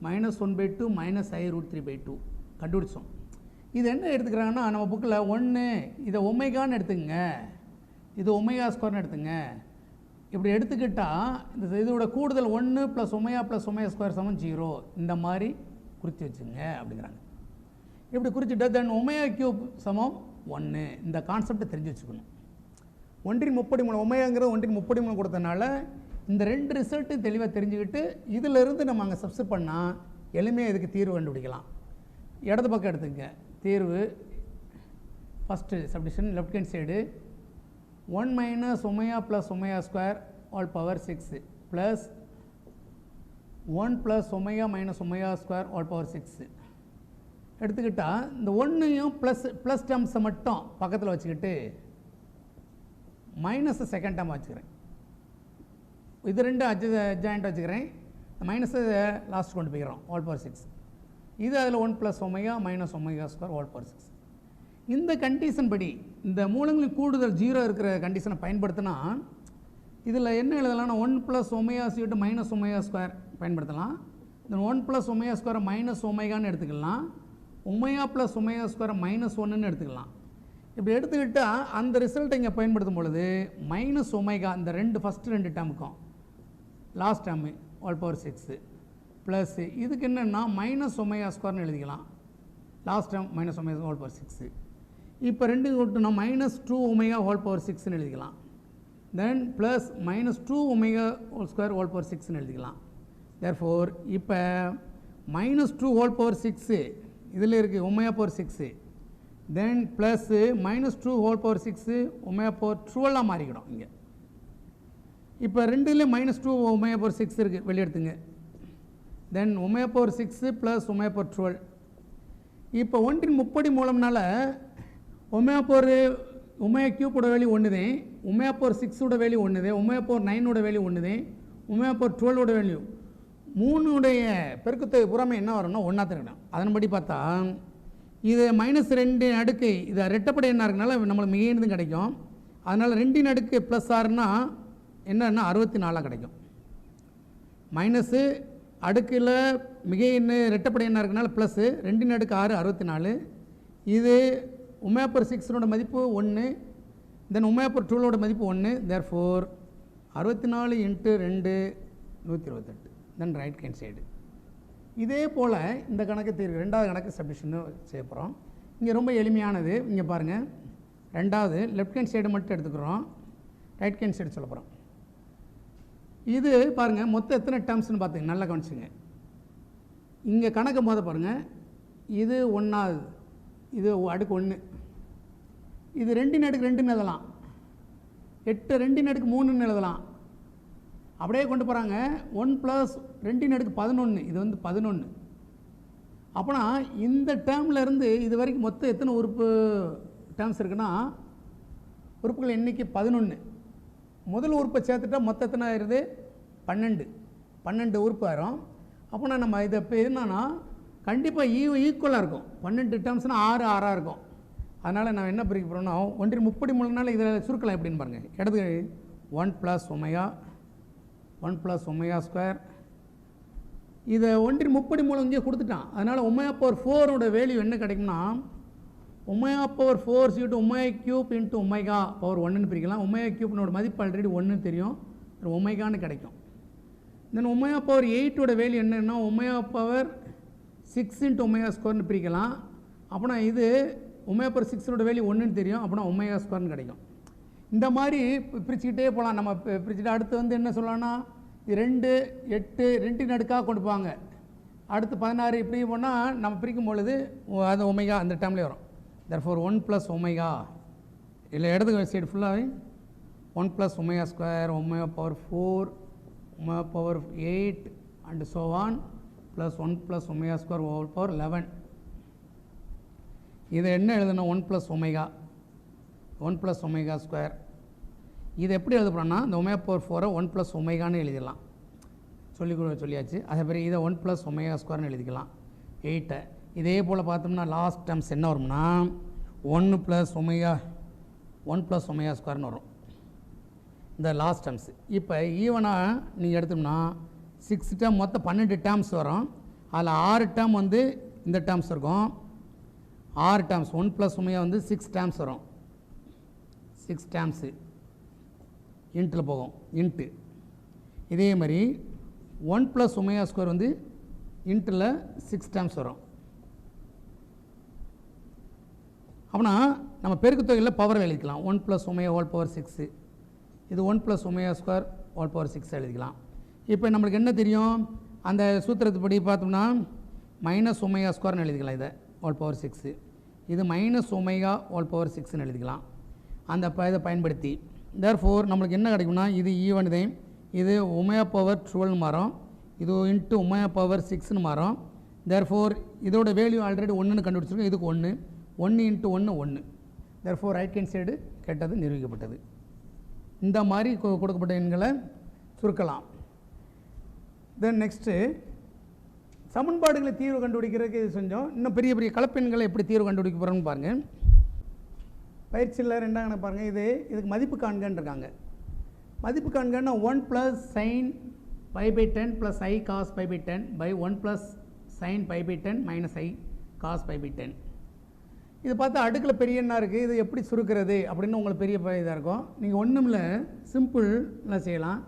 -1/2 - i√3/2 கண்டுபிடிச்சோம். இது என்ன எடுத்துக்கிறாங்கன்னா நம்ம புக்கில் 1 இதை ஒமேகான்னு எடுத்துக்கங்க, இது ஒமேகா ஸ்கொயர்னு எடுத்துங்க. இப்படி எடுத்துக்கிட்டால் இந்த இதோட கூடுதல் 1 + ஒமேகா + ஒமேகா ஸ்கொயர் = 0 இந்த மாதிரி குறித்து வச்சுங்க அப்படிங்கிறாங்க. இப்படி குறிச்சிட்டு தென் ஒமேகா கியூப் சமம் 1 இந்த கான்செப்டை தெரிஞ்சு வச்சுக்கணும். ஒன்றின் முப்படி மூலம் ஒமேகாங்கிறது ஒன்றின் முப்படி மூலம் கொடுத்தனால இந்த 2 ரிசல்ட்டும் தெளிவாக தெரிஞ்சுக்கிட்டு இதிலிருந்து நம்ம அங்கே சப்ஸ்டிட் பண்ணால் எளிமையாக இதுக்கு தீர்வு கண்டுபிடிக்கலாம். இடது பக்கம் எடுத்துங்க தீர்வு. First submission left hand side 1 - omega + omega square ⁴ 6 plus 1 + omega - omega square ⁴ 6 எடுத்துக்கிட்டால் இந்த 1ஐயும் ப்ளஸ் டேர்ம்ஸை மட்டும் பக்கத்தில் வச்சுக்கிட்டு மைனஸை செகண்ட் டேர்ம் வச்சுக்கிறேன். இது 2 அட்ஜாயிண்ட் வச்சுக்கிறேன், மைனஸை லாஸ்ட் கொண்டு போய்க்கிறோம் ⁴ 6. இது அதில் 1 + ஒமேகா - ஒமேகா ஸ்கொயர் ⁴ 6. இந்த கண்டிஷன் படி இந்த மூலங்களின் கூடுதல் 0 இருக்கிற கண்டிஷனை பயன்படுத்தினா இதில் என்ன எழுதலாம்னா 1 + ஒமேகா - ஒமேகா ஸ்கொயர் பயன்படுத்தலாம். இந்த 1 + ஒமேகா ஸ்கொயரை -ஒமேகான்னு எடுத்துக்கலாம், ஒமேகா + ஒமேகா ஸ்கொயரை -1ன்னு எடுத்துக்கலாம். இப்படி எடுத்துக்கிட்டால் அந்த ரிசல்ட்டை இங்கே பயன்படுத்தும் பொழுது -ஒமேகா இந்த ஃபஸ்ட்டு 2 டேர்முக்கும் லாஸ்ட் டேர்மு ⁴ 6 ப்ளஸ் இதுக்கு என்னென்னா -ஒமேகா ஸ்கொயர்னு எழுதிக்கலாம், லாஸ்ட் டேர்ம் -ஒமேகா ⁴ 6. இப்போ 2 கூட்டினா -2 ஒமேகா ⁴ 6ன்னு எழுதிக்கலாம், தென் ப்ளஸ் -2 ஒமேகா ஸ்கொயர் ⁴ 6ன்னு எழுதிக்கலாம். தேர்ஃபோர் இப்போ -2 ⁴ 6 இதில் இருக்குது ஒமேகா ⁴ 6, தென் ப்ளஸ் -2 ⁴ 6 ஒமேகா ⁴ 12 மாறிக்கிடும் இங்கே. இப்போ 2லேயும் -2 ஒமேகா ⁴ 6 இருக்குது, வெளியெடுத்துங்க. Then omega ⁴ 6 plus omega ⁴ 12. இப்போ ஒன்றின் முப்படி மூலம்னால ஒமேகா கியூப்போட வேல்யூ 1 தான், ஒமேகா ⁴ 6ஓட வேல்யூ 1 தான், ஒமேகா ⁴ 9ஓட வேல்யூ 1 தான், ஒமேகா ⁴ 12ஓட வேல்யூ 3உடைய பெருக்கத்தை புறமே என்ன வரும்னா 1ஆக இருக்கணும். அதன்படி பார்த்தா இது -2 அடுக்கு இது ரெட்டப்படை என்ன இருக்கனால நம்மளுக்கு மிகையினதும் கிடைக்கும். அதனால் 2 அடுக்கு ப்ளஸ் 6னா என்னன்னா 64 கிடைக்கும். மைனஸு அடுக்கில் மிகை எண்ணு ரெட்டப்படை என்ன இருக்கனால ப்ளஸ்ஸு 2 அடுக்கு 6 64. இது ஒமேகா ⁴ 6ஓட மதிப்பு 1, தென் ஒமேகா ⁴ 12ஓட மதிப்பு 1. தேர்ஃபோர் 64 × 2 128, தென் ரைட் ஹேண்ட் சைடு. இதே போல் இந்த கணக்கு தீர்வு 2வது கணக்கு சப்டிஷன் செய்ய போகிறோம். இங்கே ரொம்ப எளிமையானது. இங்கே பாருங்கள், 2வது லெஃப்ட் ஹேண்ட் சைடு மட்டும் எடுத்துக்கிறோம், ரைட் ஹேண்ட் சைடு சொல்ல போகிறோம். இது பாருங்கள் மொத்தம் எத்தனை டேர்ம்ஸ்னு பார்த்துங்க, நல்லா கவனிச்சுங்க. இங்கே கணக்கு போத பாருங்கள், இது 1வது, இது அடுக்கு 1, இது 2 அடுக்கு 2ன்னு எழுதலாம், 8 2 அடுக்கு 3ன்னு எழுதலாம். அப்படியே கொண்டு போகிறாங்க 1 + 2 அடுக்கு 11, இது 11. அப்போனா இந்த டேர்மில் இருந்து இது வரைக்கும் மொத்தம் எத்தனை உறுப்பு டேர்ம்ஸ் இருக்குன்னா உறுப்புகள் எண்ணிக்கை 11. முதல் உறுப்பை சேர்த்துட்டா மொத்தம் எத்தனை ஆயிடுது 12 உறுப்பு ஆயிரும். அப்போனா நம்ம இதை இப்போ என்னன்னா கண்டிப்பாக ஈக்குவலாக இருக்கும். 12 டேர்ம்ஸ்னால் 6 6ஆக இருக்கும். அதனால் நான் என்ன பிரிக்க போகிறோன்னா ஒன்றின் முப்படி மூலம்னால இதில் சுருக்கலாம் எப்படின்னு பாருங்கள். இடது 1 + ஒமேகா 1 + ஒமேகா ஸ்கொயர். இதை ஒன்றின் முப்படி மூலம் இங்கே கொடுத்துட்டான். அதனால் ஒமேகா ⁴ 4ஓட வேல்யூ என்ன கிடைக்கும்னா ஒமேகா ⁴ 4 ஒமேகா கியூப் × ஒமேகா ⁴ 1ன்னு பிரிக்கலாம். ஒமேகா கியூப்னோட மதிப்பு ஆல்ரெடி 1ன்னு தெரியும், ஒமேகான்னு கிடைக்கும். தென் ஒமேகா ⁴ 8ஓட வேல்யூ என்னன்னா ஒமேகா ⁴ 6 × ஒமேகா ஸ்கொயர்னு பிரிக்கலாம். அப்படின்னா இது ஒமேகா ⁴ 6ஓட வேல்யூ 1ன்னு தெரியும், அப்படின்னா ஒமேகா ஸ்கொயர்னு கிடைக்கும். இந்த மாதிரி பிரிச்சுக்கிட்டே போகலாம். நம்ம பிரிச்சுட்டு அடுத்து என்ன சொல்லலாம்னா 2 8 2 அடுக்காக கொண்டு போவாங்க. அடுத்து 16 இப்படி போனால் நம்ம பிரிக்கும் பொழுது அது ஒமேகா அந்த டைம்லேயே வரும். தேர்ஃபோர் 1 + ஒமேகா இல்லை இடது சைடு ஃபுல்லாகவே 1 + omega square omega ⁴ 4 omega ⁴ 8 and so on plus 1 + omega square ⁴ 11. இதை என்ன எழுதணும் 1 + ஒமேகா 1 + ஒமேகா ஸ்கொயர். இது எப்படி எழுத போகிறோன்னா இந்த ஒமேகா ⁴ 4 1 + ஒமேகான்னு எழுதிடலாம். ஸோ சொல்லியாச்சு. அதே மாதிரி இதை 1 + ω² எழுதிக்கலாம் 8. இதே போல் பார்த்தோம்னா லாஸ்ட் டேர்ம்ஸ் என்ன வரும்னா 1 + ω² வரும் இந்த லாஸ்ட் டேர்ம்ஸ். இப்போ ஈவனாக நீங்கள் எடுத்தோம்னா 6 டேர்ம் மொத்தம் 12 டேர்ம்ஸ் வரும். அதில் 6 டேர்ம் வந்து இந்த டேர்ம்ஸ் இருக்கும். 6 டேர்ம்ஸ் 1 + ω வந்து 6 டேர்ம்ஸ் வரும். 6 டேர்ம்ஸு இன்ட்டில் போகும் இன்ட்டு. இதே மாதிரி 1 + ω² வந்து இன்ட்டில் 6 டேர்ம்ஸ் வரும். அப்படின்னா நம்ம பெருக்கு தொகையில் பவர் எழுதிக்கலாம் 1 + ω⁴ இது 1 + ω² எழுதிக்கலாம். இப்போ நம்மளுக்கு என்ன தெரியும், அந்த சூத்திரத்துப்படி பார்த்தோம்னா -ω² எழுதிக்கலாம். இதை ⁴ இது -ω⁴ எழுதிக்கலாம். அந்த இதை பயன்படுத்தி தேர்ஃபோர் நம்மளுக்கு என்ன கிடைக்கும்னா இது ஈவன் இதே இது ω⁴12 மாறும், இது இன்ட்டு ω⁴6 மாறும். தேர்ஃபோர் இதோட வேல்யூ ஆல்ரெடி 1ன்னு கண்டுபிடிச்சிருக்கோம். இதுக்கு 1 × 1 1. தேர்ஃபோர் ரைட் ஹேண்ட் சைடு கேட்டது நிரூபிக்கப்பட்டது. இந்த மாதிரி கொடுக்கப்பட்ட எண்களை சுருக்கலாம். தென் நெக்ஸ்ட்டு சமன்பாடுகளை தீர்வு கண்டுபிடிக்கிறதுக்கு இது செஞ்சோம். இன்னும் பெரிய பெரிய கலப்பெண்களை எப்படி தீர்வு கண்டுபிடிக்க போகிறோன்னு பாருங்கள். பயிற்சியில் 2ஆம் பாருங்கள். இதுக்கு மதிப்பு காண்கன்னு இருக்காங்க. மதிப்பு காண்கன்னா 1 + sin π/10 + i cos π/10 1 + sin π/10 - i cos π/10. இது பார்த்தா அடுக்கில் பெரிய எண்ணாக இருக்குது. இது எப்படி சுருக்கிறது அப்படின்னு உங்களுக்கு பெரிய இதாக இருக்கும். நீங்கள் ஒன்றும் இல்லை, சிம்பிள் செய்யலாம்.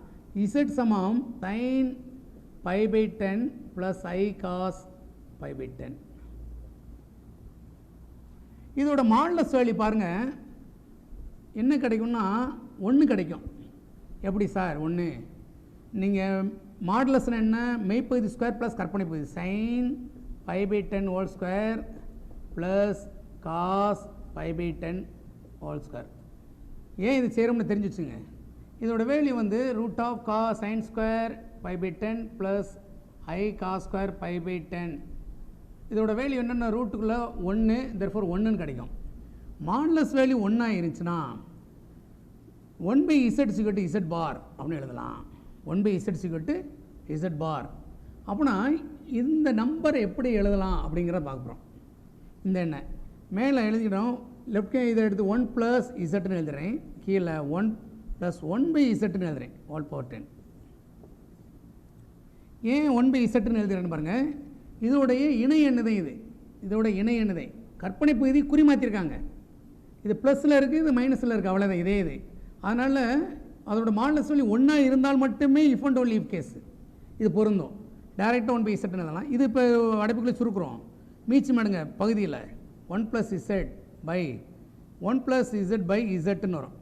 z சமம் sin π/10 + i cos π/10. இதோட மாடுலஸ் வேல்யூ பாருங்கள் என்ன கிடைக்கும்னா 1 கிடைக்கும். எப்படி சார் 1? நீங்கள் மாடுலஸ்னா என்ன, மெய்ப்பகுதி ஸ்கொயர் ப்ளஸ் கற்பனை பகுதி sin π/10² ப்ளஸ் cos π/10². ஏன் இது செய்கிறோம்னு தெரிஞ்சு வச்சுங்க. இதோட வேல்யூ வந்து √cos sin² π/10 plus i cos² π/10. இதோட வேல்யூ என்னென்ன ரூட்டுக்குள்ளே 1, therefore 1ன்னு கிடைக்கும். மாடுலஸ் வேல்யூ 1 இருந்துச்சுன்னா 1/z = z பார் அப்படின்னு எழுதலாம். 1/z = z பார். அப்படின்னா இந்த நம்பரை எப்படி எழுதலாம் அப்படிங்கிறத பார்க்குறோம். இந்த எண்ணெய் மேலே எழுதிக்கிறோம். லெஃப்ட் இதை எடுத்து 1 + zன்னு எழுதுகிறேன். கீழே 1 + 1/zன்னு எழுதுகிறேன் ⁴10. ஏன் 1/zன்னு எழுதுகிறேன்னு பாருங்கள். இதோடைய இணை எண்ணுதை இதோட இணை எண்ணுதை கற்பனை பகுதி குறி மாற்றிருக்காங்க. இது ப்ளஸில் இருக்குது, இது மைனஸில் இருக்குது, அவ்வளோதான். இது அதனால் அதோட மாடுலஸ் வேல்யூ 1 இருந்தால் மட்டுமே if and only if case இது பொருந்தும். டைரெக்டாக 1/zன்னு எழுதலாம். இது இப்போ அடைப்புக்குள்ளே சுருக்குறோம். மீச்சு மடுங்க பகுதியில் 1 + z / 1 + z/zன்னு வரும்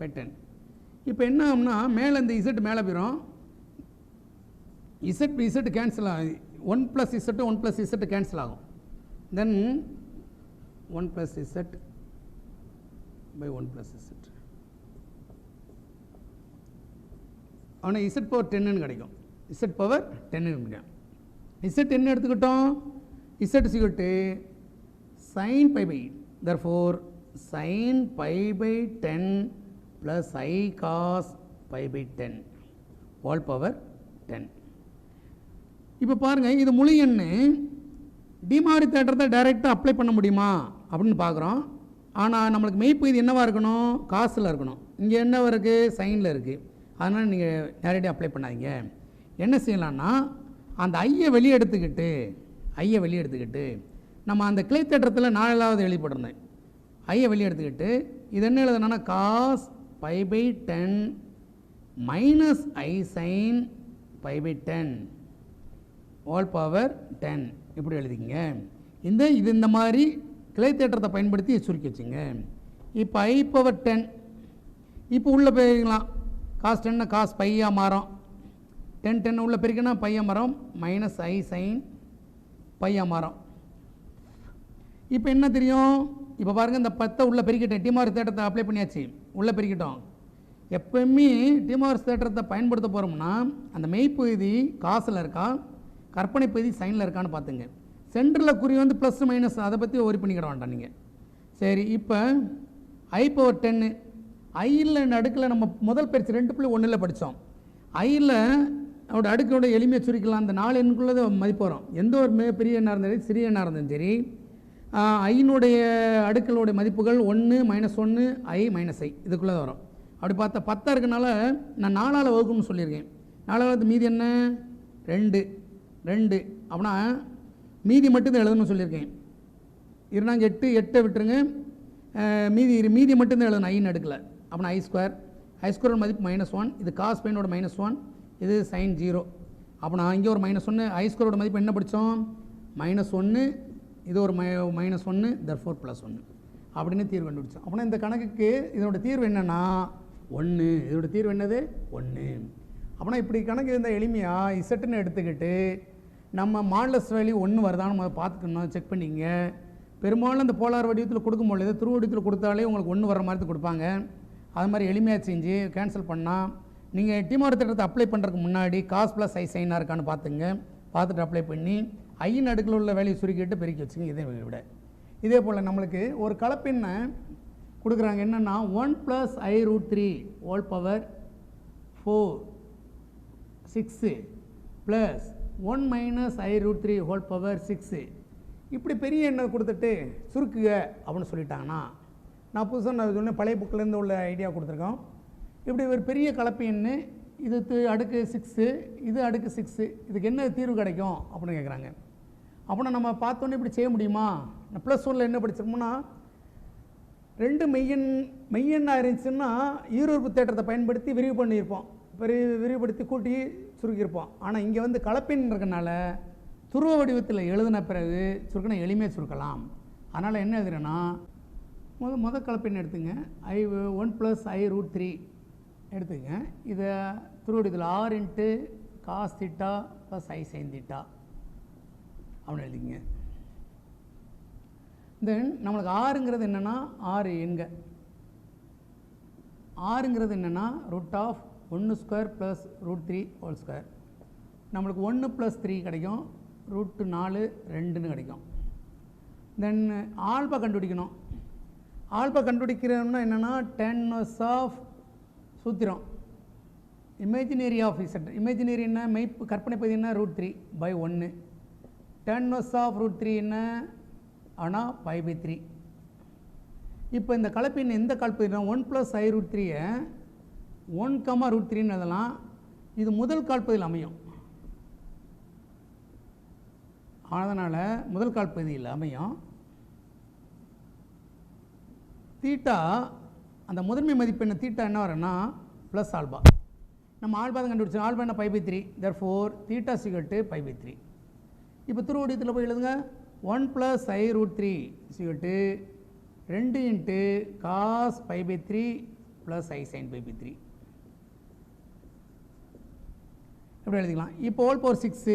10. இப்போ என்ன ஆகும்னா மேலே இந்த z மேலே போயிடும். z கேன்சல் ஆகும். 1 + z 1 + z கேன்சல் ஆகும். தென் 1 + z / 1 + z அவனை z⁴10ன்னு கிடைக்கும். z⁴10ன்னு கிடைக்கும். z என்ன எடுத்துக்கிட்டோம், z = sin π/8. therefore sin π/10 + i cos π/10 ⁴10. இப்போ பாருங்கள், இது முழு எண்ணு டிமாரி தேற்றத்தை டைரெக்டாக அப்ளை பண்ண முடியுமா அப்படின்னு பார்க்குறோம். ஆனால் நம்மளுக்கு மெய்ப்பகுதி என்னவாக இருக்கணும், காசில் இருக்கணும். இங்கே என்னவாக இருக்குது, சைனில் இருக்குது. அதனால் நீங்கள் நேரடியாக அப்ளை பண்ணாதீங்க. என்ன செய்யலான்னா அந்த ஐயை வெளியே எடுத்துக்கிட்டு நம்ம அந்த கிளை தேற்றத்தில் 4வது வெளிப்படுறேன். ஐயை வெளியே எடுத்துக்கிட்டு இது என்ன எழுதுனா cos π/10 - i sin π/10 ⁴10 இப்படி எழுதிக்கிங்க. இது இந்த மாதிரி கிளை தேற்றத்தை பயன்படுத்தி சுருக்கி வச்சுங்க. இப்போ i⁴10 இப்போ உள்ளே போய்க்கலாம். cos 10 cos π மாறும். 10 உள்ள பெருக்கினா π மாறும். -i sin π மாறும். இப்போ என்ன தெரியும், இப்போ பாருங்கள் இந்த 10 உள்ளே பெருக்கிட்டேன். டிமாரி தேற்றத்தை அப்ளை பண்ணியாச்சு, உள்ளே பெருக்கிட்டோம். எப்போயுமே டிமாரி தேற்றத்தை பயன்படுத்த போகிறோம்னா அந்த மெய்ப்பகுதி காசில் இருக்கா, கற்பனை பகுதி சைனில் இருக்கான்னு பார்த்துங்க. சென்டரில் குறி வந்து ப்ளஸ் மைனஸ், அதை பற்றி ஒரி பண்ணிக்கிட வேண்டாம் நீங்கள். சரி, இப்போ i⁴10 ஐயில் நடுக்கில் நம்ம முதல் பயிற்சி 2.1 படித்தோம். ஐயில் அவரோட அடுக்கோட எளிமையை சுருக்கலாம். அந்த 4 எண்ணுக்குள்ளே மதிப்பு வரும். எந்த ஒரு மிகப்பெரிய எண்ணாக இருந்தாலும் சரி, சிறிய எண்ணாக இருந்தாலும் சரி, ஐயினுடைய அடுக்களுடைய மதிப்புகள் 1 -1 I -I இதுக்குள்ளே வரும். அப்படி பார்த்தா 10 இருக்கனால நான் 4ஆல் வகுக்கணும்னு சொல்லியிருக்கேன். 4ஆவது மீதி என்ன 2 அப்படின்னா மீதி மட்டும்தான் எழுதணும்னு சொல்லியிருக்கேன். இருந்தாங்க 8 விட்டுருங்க, மீதி மட்டும்தான் எழுதணும் ஐன்னு அடுக்கல. அப்படின்னா I2 மதிப்பு -1, இது காஸ் பையனோட -1, இது sin 0. அப்படின்னா இங்கே ஒரு -1, I2 மதிப்பு என்ன படித்தோம் -1, இது ஒரு -1, therefore +1 அப்படின்னு தீர்வு கண்டுபிடிச்சோம். அப்படின்னா இந்த கணக்குக்கு இதோட தீர்வு என்னென்னா 1. இதோட தீர்வு என்னது 1. அப்படின்னா இப்படி கணக்கு இருந்தால் எளிமையாக இசட்டுன்னு எடுத்துக்கிட்டு நம்ம மாடலஸ் வேல்யூ 1 வருதான்னு நம்ம பார்த்துக்கணும், செக் பண்ணிக்கங்க. பெரும்பாலும் இந்த போலார் வடிவத்தில் கொடுக்கும்பொழுது துருவ வடிவத்தில் கொடுத்தாலே உங்களுக்கு 1 வர மாதிரி கொடுப்பாங்க. அது மாதிரி எளிமையாக செஞ்சு கேன்சல் பண்ணால் நீங்கள் டிமார் திட்டத்தை அப்ளை பண்ணுறதுக்கு முன்னாடி காஸ் ப்ளஸ் ஐ சைனாக இருக்கான்னு பார்த்துங்க. பார்த்துட்டு அப்ளை பண்ணி ஐயின் அடுக்கில் உள்ள வேலையை சுருக்கிட்டு பெருக்கி வச்சுங்க. இதே விட இதே போல் நம்மளுக்கு ஒரு கலப்பெண்ணை கொடுக்குறாங்க. என்னென்னா 1 + I√3 whole power 4 6 plus 1 - I√3 whole power 6 இப்படி பெரிய எண்ணை கொடுத்துட்டு சுருக்குக அப்படின்னு சொல்லிட்டாங்கன்னா, நான் புதுசாக நான் சொன்னேன் பழைய புக்கிலேருந்து உள்ள ஐடியா கொடுத்துருக்கோம். இப்படி ஒரு பெரிய கலப்பு எண்ணு, இது அடுக்கு 6, இது அடுக்கு 6, இதுக்கு என்ன தீர்வு கிடைக்கும் அப்படின்னு கேட்குறாங்க. அப்படின்னா நம்ம பார்த்தோன்னே இப்படி செய்ய முடியுமா? +1 என்ன படிச்சிருக்கோம்னா 2 மெய்யெண்ணாக இருந்துச்சுன்னா ஈருறுப்பு தேற்றத்தை பயன்படுத்தி விரிவு பண்ணியிருப்போம், விரிவுபடுத்தி கூட்டி சுருக்கியிருப்போம். ஆனால் இங்கே வந்து கலப்பெண் இருக்கனால துருவ வடிவத்தில் எழுதின பிறகு சுருக்கினா எளிமையாக சுருக்கலாம். அதனால் என்ன எழுதுறேன்னா முதல் கலப்பெண் எடுத்துங்க, I1 + I√3 எடுத்துங்க. இதை துருவ வடிவத்தில் R × cos θ + I sin θ அப்படின்னு எழுதிங்க. தென் நம்மளுக்கு ஆறுங்கிறது என்னென்னா 6 எண்க, ஆறுங்கிறது என்னென்னா √1² + √3 ஹோல் ஸ்கொயர். நம்மளுக்கு 1 + 3 கிடைக்கும், √4 2ன்னு கிடைக்கும். தென் ஆல்பா கண்டுபிடிக்கணும். ஆல்பா கண்டுபிடிக்கிறோம்னா என்னென்னா tan ஆஃப் சூத்திரம் இமேஜினரி ஆஃப் இசட். இமேஜினரி என்ன கற்பனை பகுதி என்ன √3/1. tan ஆஃப் √3 என்ன ஆனால் π/3. இப்போ இந்த கலப்பின் எந்த கலப்பு 1 + I√3 1, √3ன்னு எழுதலாம். இது முதல் கால்பகுதியில் அமையும். அதனால் முதல் கால்பகுதியில் அமையும். தீட்டா அந்த முதன்மை மதிப்பு என்ன தீட்டா என்ன வரும்னா ப்ளஸ் ஆல்பா. நம்ம ஆல்பா தான் கண்டுபிடிச்சோம். ஆல்பா என்ன π/3, therefore θ = π/3. இப்போ துருவடியத்தில் போய் எழுதுங்க 1 + I√3 2 × cos π/3 + I sin π/3 எப்படி எழுதிக்கலாம். இப்போ whole power 6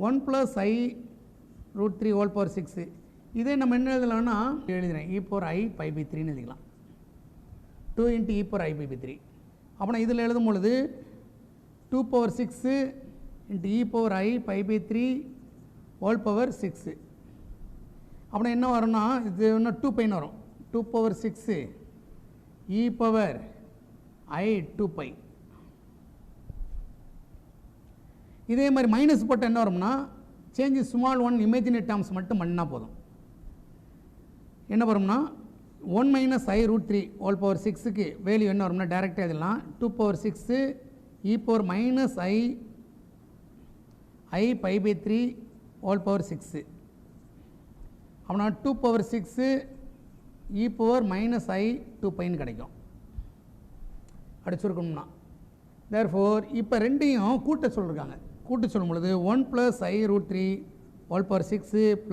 1 + I√3 whole power 6 இதே நம்ம என்ன எழுதலாம்னா எழுதுகிறேன் e⁻I π/3ன்னு எழுதிக்கலாம். 2 × e⁻I/3. அப்படின்னா இதில் எழுதும் பொழுது 2⁻6 × e⁻I π/3 ஹோல் பவர் 6. அப்படின்னா என்ன வரும்னா இது இன்னும் 2πன்னு வரும். 2⁻6 e⁻I 2π. இதே மாதிரி மைனஸ் போட்டு என்ன வரும்னா சேஞ்ச் ஸ்மால் 1 இமேஜினரி டேர்ம்ஸ் மட்டும் பண்ணால் போதும். என்ன வரும்னா 1 - I√3 ஹோல் பவர் 6க்கு வேல்யூ என்ன வரும்னா டைரெக்டாக இதெல்லாம் 2⁻6 e⁻I π/3 ஹோல் பவர் 6. அப்படின்னா 2⁻6 e⁻I 2πன்னு கிடைக்கும். அடிச்சிருக்கணும்னா therefore இப்போ ரெண்டையும் கூட்ட சொல்லியிருக்காங்க. கூட்ட சொல்லும் பொழுது 1 + I√3 whole power 6 +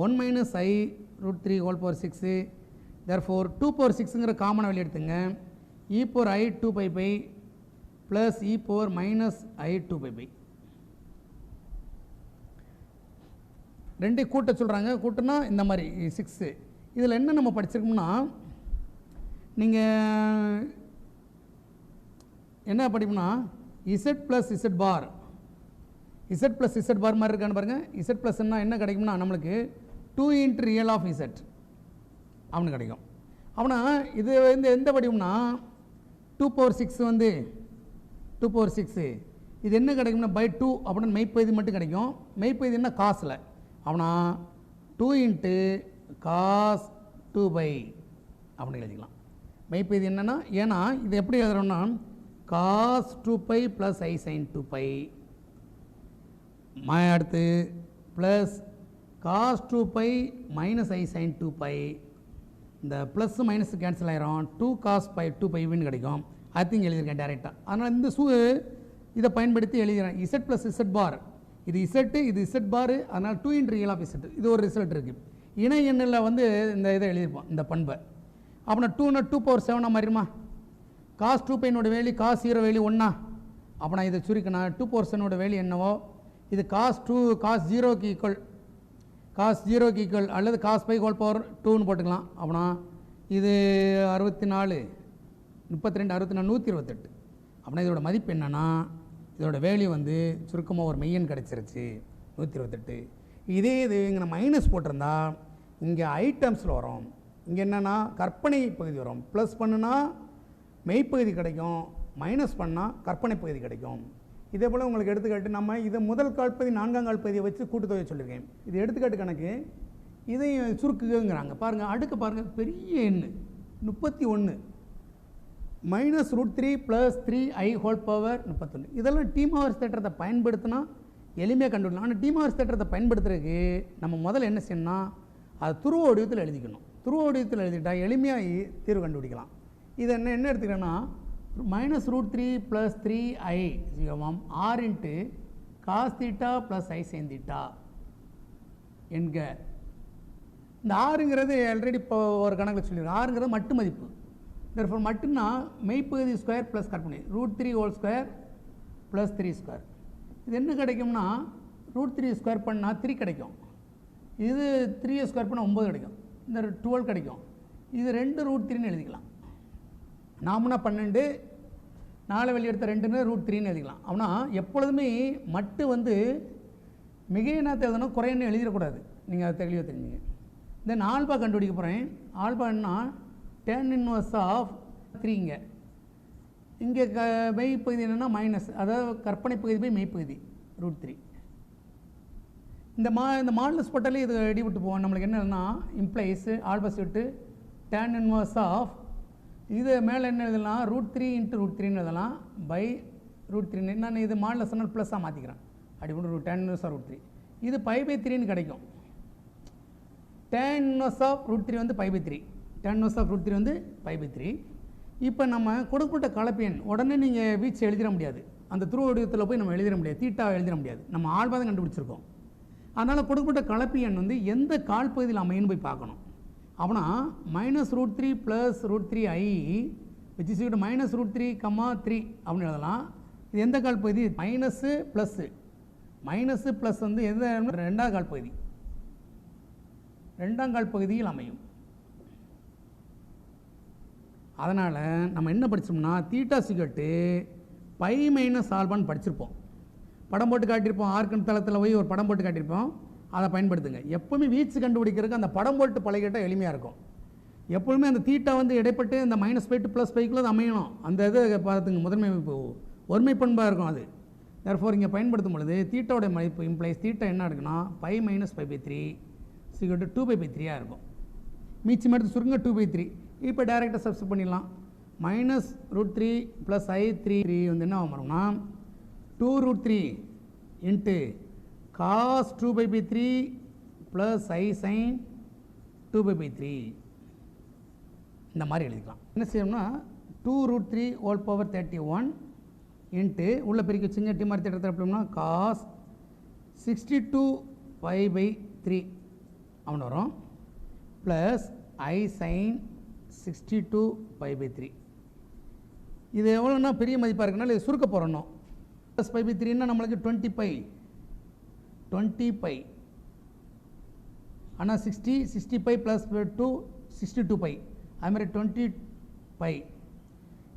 1 - I√3 whole power 6 therefore 2⁻6ங்கிற காமனை வெளியே எடுத்துங்க. e⁻I 2π + e⁻I 2π. ரெண்டையும் கூட்ட சொல்கிறாங்க. கூட்டினா இந்த மாதிரி 6. இதில் என்ன நம்ம படிச்சிருக்கோம்னா நீங்கள் என்ன படிப்போம்னா Z + Z பார் மாதிரி இருக்கான்னு பாருங்கள். Z+ என்ன கிடைக்கும்னா நம்மளுக்கு 2 × real of Z அப்படின்னு கிடைக்கும். அப்படின்னா இது வந்து எந்த வடிவம்னா 2⁻6 வந்து 2/6 இது என்ன கிடைக்கும்னா பை 2 அப்படின்னு மெய்ப்பகுதி மட்டும் கிடைக்கும். மெய்ப்பகுதி என்ன காசில் அப்படின்னா 2 × cos 2 அப்படின்னு எழுதிக்கலாம். மெய்ப்பகுதி என்னென்னா ஏன்னா இது எப்படி எழுதுறோம்னா cos 2π + I sin 2π அடுத்து ப்ளஸ் cos 2π - I sin 2π இந்த ப்ளஸ் மைனஸ் கேன்சல் ஆயிரும் 2 cos 2πன்னு கிடைக்கும். அதையும் எழுதியிருக்கேன் டேரெக்டாக. அதனால் இந்த இதை பயன்படுத்தி எழுதிக்கிறேன். Z + Z பார் இது Z இது Z பார். அதனால் 2 × real of Z இது ஒரு ரிசல்ட் இருக்குது. இணை எண்ணில் வந்து இந்த இதை எழுதியிருப்போம் இந்த பண்பை. அப்படின்னா 2னா 2/7 மாறிடுமா. cos 2π வேல்யூ cos 0 வேல்யூ 1 அப்படின்னா இதை சுருக்கினா 2/7 வேல்யூ என்னவோ இது cos 0க்கு ஈக்குவல் cos 0க்கு ஈக்குவல் அல்லது cos π ஹோல் பவர் 2ன்னு போட்டுக்கலாம். அப்படின்னா இது 64 32 64 128 அப்படின்னா இதோட மதிப்பு என்னென்னா இதோட வேல்யூ வந்து சுருக்கமாக ஒரு மெய்யன் கிடச்சிருச்சு 128. இதே இது இங்கே மைனஸ் போட்டிருந்தா இங்கே ஐட்டம்ஸில் வரும். இங்கே என்னென்னா கற்பனை பகுதி வரும். ப்ளஸ் பண்ணுனா மெய்ப்பகுதி கிடைக்கும், மைனஸ் பண்ணால் கற்பனை பகுதி கிடைக்கும். இதே போல் உங்களுக்கு எடுத்துக்காட்டு நம்ம இதை முதல் கால்பகுதி 4ஆம் கால்பகுதியை வச்சு கூட்டுத்தொகை சொல்லியிருக்கேன். இது எடுத்துக்காட்டு கணக்கு. இதையும் சுருக்குங்கிறாங்க. பாருங்கள் அடுக்கு பாருங்கள் பெரிய எண் 31 -√3 + 3i ஹோல் பவர் 31. இதெல்லாம் டீமாவர்ஸ் தேற்றத்தை பயன்படுத்தினா எளிமையாக கண்டுபிடிக்கலாம். ஆனால் டீமாவர்ஸ் தேற்றத்தை பயன்படுத்துறதுக்கு நம்ம முதல்ல என்ன செய்யணும்னா அது துருவ வடிவத்தில் எழுதிக்கணும். துருவ வடிவத்தில் எழுதிட்டால் எளிமையாக தீர்வு கண்டுபிடிக்கலாம். இது என்ன எடுத்துக்கிறேன்னா -√3 + 3i r × cos θ + I sin θ என்க. இந்த ஆறுங்கிறது ஆல்ரெடி இப்போ ஒரு கணக்கில் சொல்லியிருக்கேன். ஆறுங்கிறது மட்டு மதிப்பு. தர்ஃபோர் மட்டும்னா மெய்ப்பகுதி ஸ்கொயர் ப்ளஸ் கற்பனை √3 ஹோல் ஸ்கொயர் + 3 ஸ்கொயர். இது என்ன கிடைக்கும்னா √3 ஸ்கொயர் பண்ணால் 3 கிடைக்கும். இது 3 ஸ்கொயர் பண்ணால் 9 கிடைக்கும். இந்த 12 கிடைக்கும். இது 2 √3ன்னு எழுதிக்கலாம். நாமுனா 12 4 வெளியே எடுத்த 2ன்னு √3ன்னு எழுதிக்கலாம். ஆனால் எப்பொழுதுமே மட்டு வந்து மிகையினத்தை எழுதணும், குறையன்னு எழுதிடக்கூடாது. நீங்கள் அதை தெளிவாக தெரிஞ்சுங்க. தென் ஆல்பா கண்டுபிடிக்க போகிறேன். ஆல்பா என்ன tan inverse of 3. இங்கே மெய்ப்பகுதி என்னென்னா மைனஸ், அதாவது கற்பனை பகுதி போய் மெய்ப்பகுதி √3. இந்த மாடுலஸ் போட்டாலே இது ரெடி விட்டு போவோம். நம்மளுக்கு என்னன்னா இம்ப்ளைஸ் ஆல்பா விட்டு tan inverse of இது மேலே என்ன எழுதலாம் √3 × √3ன்னு எழுதலாம் பை √3. நான் இது மாடுலஸ்னால் ப்ளஸ்ஸாக மாற்றிக்கிறேன். அப்படி பண்ணி tan inverse of √3 இது π/3ன்னு கிடைக்கும். tan inverse of √3 வந்து π/3. tan inverse of √3 வந்து π/3. இப்போ நம்ம கொடுக்கப்பட்ட கலப்பெண் உடனே நீங்கள் வீச்சு எழுதிட முடியாது. அந்த துருவ வடிவத்தில் போய் நம்ம எழுதிட முடியாது, தீட்டா எழுதிட முடியாது. நம்ம ஆல்பா தான் கண்டுபிடிச்சிருக்கோம். அதனால் கொடுக்கப்பட்ட கலப்பெண் வந்து எந்த கால்பகுதியில் அமையுன்னு போய் பார்க்கணும். அப்படின்னா -√3 + √3i which is equal to -√3, 3 அப்படின்னு எழுதலாம். இது எந்த கால்பகுதி மைனஸு ப்ளஸ்ஸு. மைனஸு ப்ளஸ் வந்து எந்த 2ஆம் கால்பகுதி 2ஆம் கால்பகுதியில் அமையும். அதனால் நம்ம என்ன படித்தோம்னா தீட்டா சிகட்டு π - ஆல்பான்னு படிச்சிருப்போம். படம் போட்டு காட்டியிருப்போம். ஆர்கன் தளத்தில் போய் ஒரு படம் போட்டு காட்டியிருப்போம். அதை பயன்படுத்துங்க. எப்போவுமே வீச்சு கண்டுபிடிக்கிறதுக்கு அந்த படம் போட்டு பழகிட்டால் எளிமையாக இருக்கும். எப்பொழுதுமே அந்த தீட்டா வந்து இடைப்பட்டு இந்த -π to +πக்குள்ள அது அமையணும். அந்த இதை பார்த்துங்க முதன்மை ஒருமை பண்பாக இருக்கும் அது. தர்ஃபோர் இங்கே பயன்படுத்தும் பொழுது தீட்டாவோட மதிப்பு இம்ப்ளைஸ் தீட்டா என்ன இருக்குன்னா π - π/3 = 2π/3 இருக்கும். மீச்சம் எடுத்து சுருங்க 2/3. இப்போ டைரெக்டாக சப்ஸ்டிட் பண்ணிடலாம். -√3 + i3 வந்து என்ன வரும்னா 2√3 × cos 2π/3 + I sin 2π/3 இந்த மாதிரி எழுதிக்கலாம். என்ன செய்யணும்னா 2√3 ஹோல் பவர் 31 × உள்ள பெருக்கி வச்சுங்க டி மாதிரி தேட்டத்தை எப்படின்னா cos 62π/3 அவன் வரும் ப்ளஸ் I sin 62π/3. இது எவ்வளோன்னா பெரிய மதிப்பாக இருக்குனால இது சுருக்க போகிறோம். ப்ளஸ் π/3ன்னா நம்மளுக்கு 20π. ஆனால் 60π + 2 62π அதுமாதிரி 20π.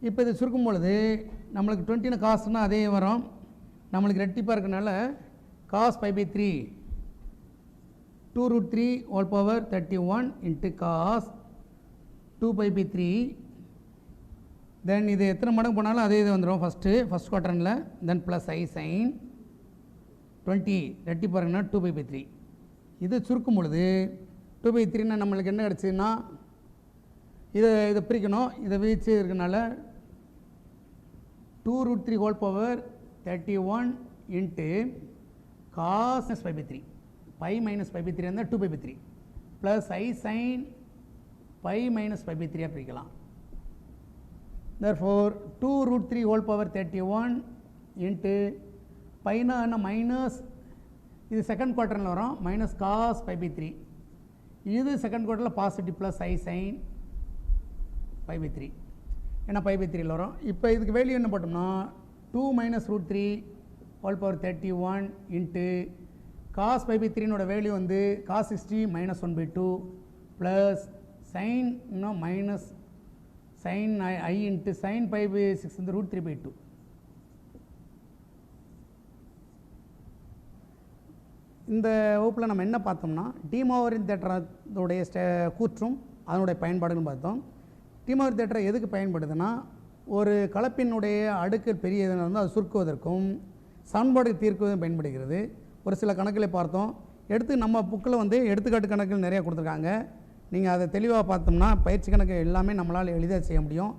இப்போ இது சுருக்கும் பொழுது நம்மளுக்கு 20ன்னு காசுன்னா அதே வரும். நம்மளுக்கு ரெட்டிப்பாக இருக்கனால cos π/3 2√3 whole power 31 × cos 2π/3 then இது எத்தனை மடங்கு போனாலும் அதே இது வந்துடும். ஃபஸ்ட் குவாட்ரனில் தென் ப்ளஸ் I sin 20 ரெட்டி பாருங்கன்னா 2π/3. இது சுருக்கும் பொழுது 2/3ன்னா நம்மளுக்கு என்ன கிடச்சிதுன்னா இதை பிரிக்கணும். இதை வீச்சு இருக்கனால 2√3 whole power 31 into cos π/3 π minus π/3 இருந்தால் 2π/3 ப்ளஸ் I sin π மைனஸ் π/3 பிரிக்கலாம். therefore 2√3 ஹோல் பவர் 31 இன்ட்டு பைனா என்ன மைனஸ், இது செகண்ட் குவார்ட்டரில் வரும், மைனஸ் காஸ் π/3. இது செகண்ட் குவார்ட்டரில் பாசிட்டிவ் ப்ளஸ் I sin π/3 ஏன்னா π/3ல் வரும். இப்போ இதுக்கு வேல்யூ என்ன போட்டோம்னா 2 minus √3 whole power 31 into cos π/3னோட வேல்யூ வந்து காஸ் 60 மைனஸ் 1/2 ப்ளஸ் சைன் இன்னும் minus sine I into sine π/6 வந்து √3/2. இந்த வகுப்பில் நம்ம என்ன பார்த்தோம்னா டிமோவரின் தேற்றத்துடைய கூற்றும் அதனுடைய பயன்பாடுகள் பார்த்தோம். டிமோவரின் தேற்றம் எதுக்கு பயன்படுதுன்னா, ஒரு கலப்பினுடைய அடுக்கு பெரியதுன்னு இருந்தால் அது சுருக்குவதற்கும் சமன்பாடு தீர்க்குவதும் பயன்படுகிறது. ஒரு சில கணக்கில் பார்த்தோம். நம்ம புக்கில் வந்து எடுத்துக்காட்டு கணக்குகள் நிறையா கொடுத்துருக்காங்க. நீங்கள் அதை தெளிவாக பார்த்தோம்னா பயிற்சி கணக்கு எல்லாமே நம்மளால் எளிதாக செய்ய முடியும்.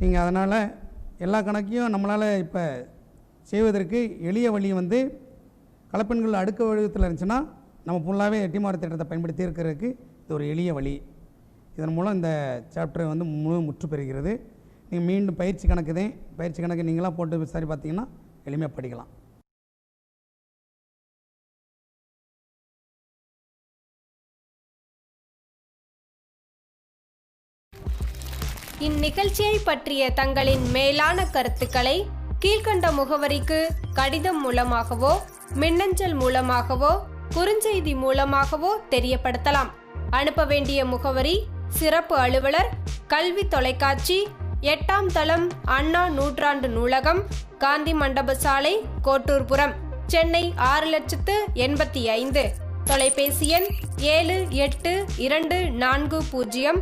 நீங்கள் அதனால் எல்லா கணக்கையும் நம்மளால் இப்போ செய்வதற்கு எளிய வழி வந்து கலப்பெண்கள் அடுக்கு வடிவத்தில் இருந்துச்சுன்னா நம்ம ஃபுல்லாகவே டிமோவரின் தேற்றத்தை பயன்படுத்தி இருக்கிறதுக்கு இது ஒரு எளிய வழி. இதன் மூலம் இந்த சாப்டர் வந்து முற்று பெறுகிறது. நீங்கள் மீண்டும் பயிற்சி கணக்கு நீங்களாக போட்டு சரி பார்த்தீங்கன்னா எளிமையாக படிக்கலாம். இந்நிகழ்ச்சியை பற்றிய தங்களின் மேலான கருத்துக்களை கீழ்கண்ட முகவரிக்கு கடிதம் மூலமாகவோ மின்னஞ்சல் மூலமாகவோ குறுஞ்செய்தி மூலமாகவோ தெரியப்படுத்தலாம். அனுப்ப வேண்டிய முகவரி: சிறப்பு அலுவலர், கல்வி தொலைக்காட்சி, 8ஆம் தளம், அண்ணா நூற்றாண்டு நூலகம், காந்தி மண்டப சாலை, கோட்டூர்புரம், சென்னை 6,85,000. தொலைபேசி எண் 7824015000.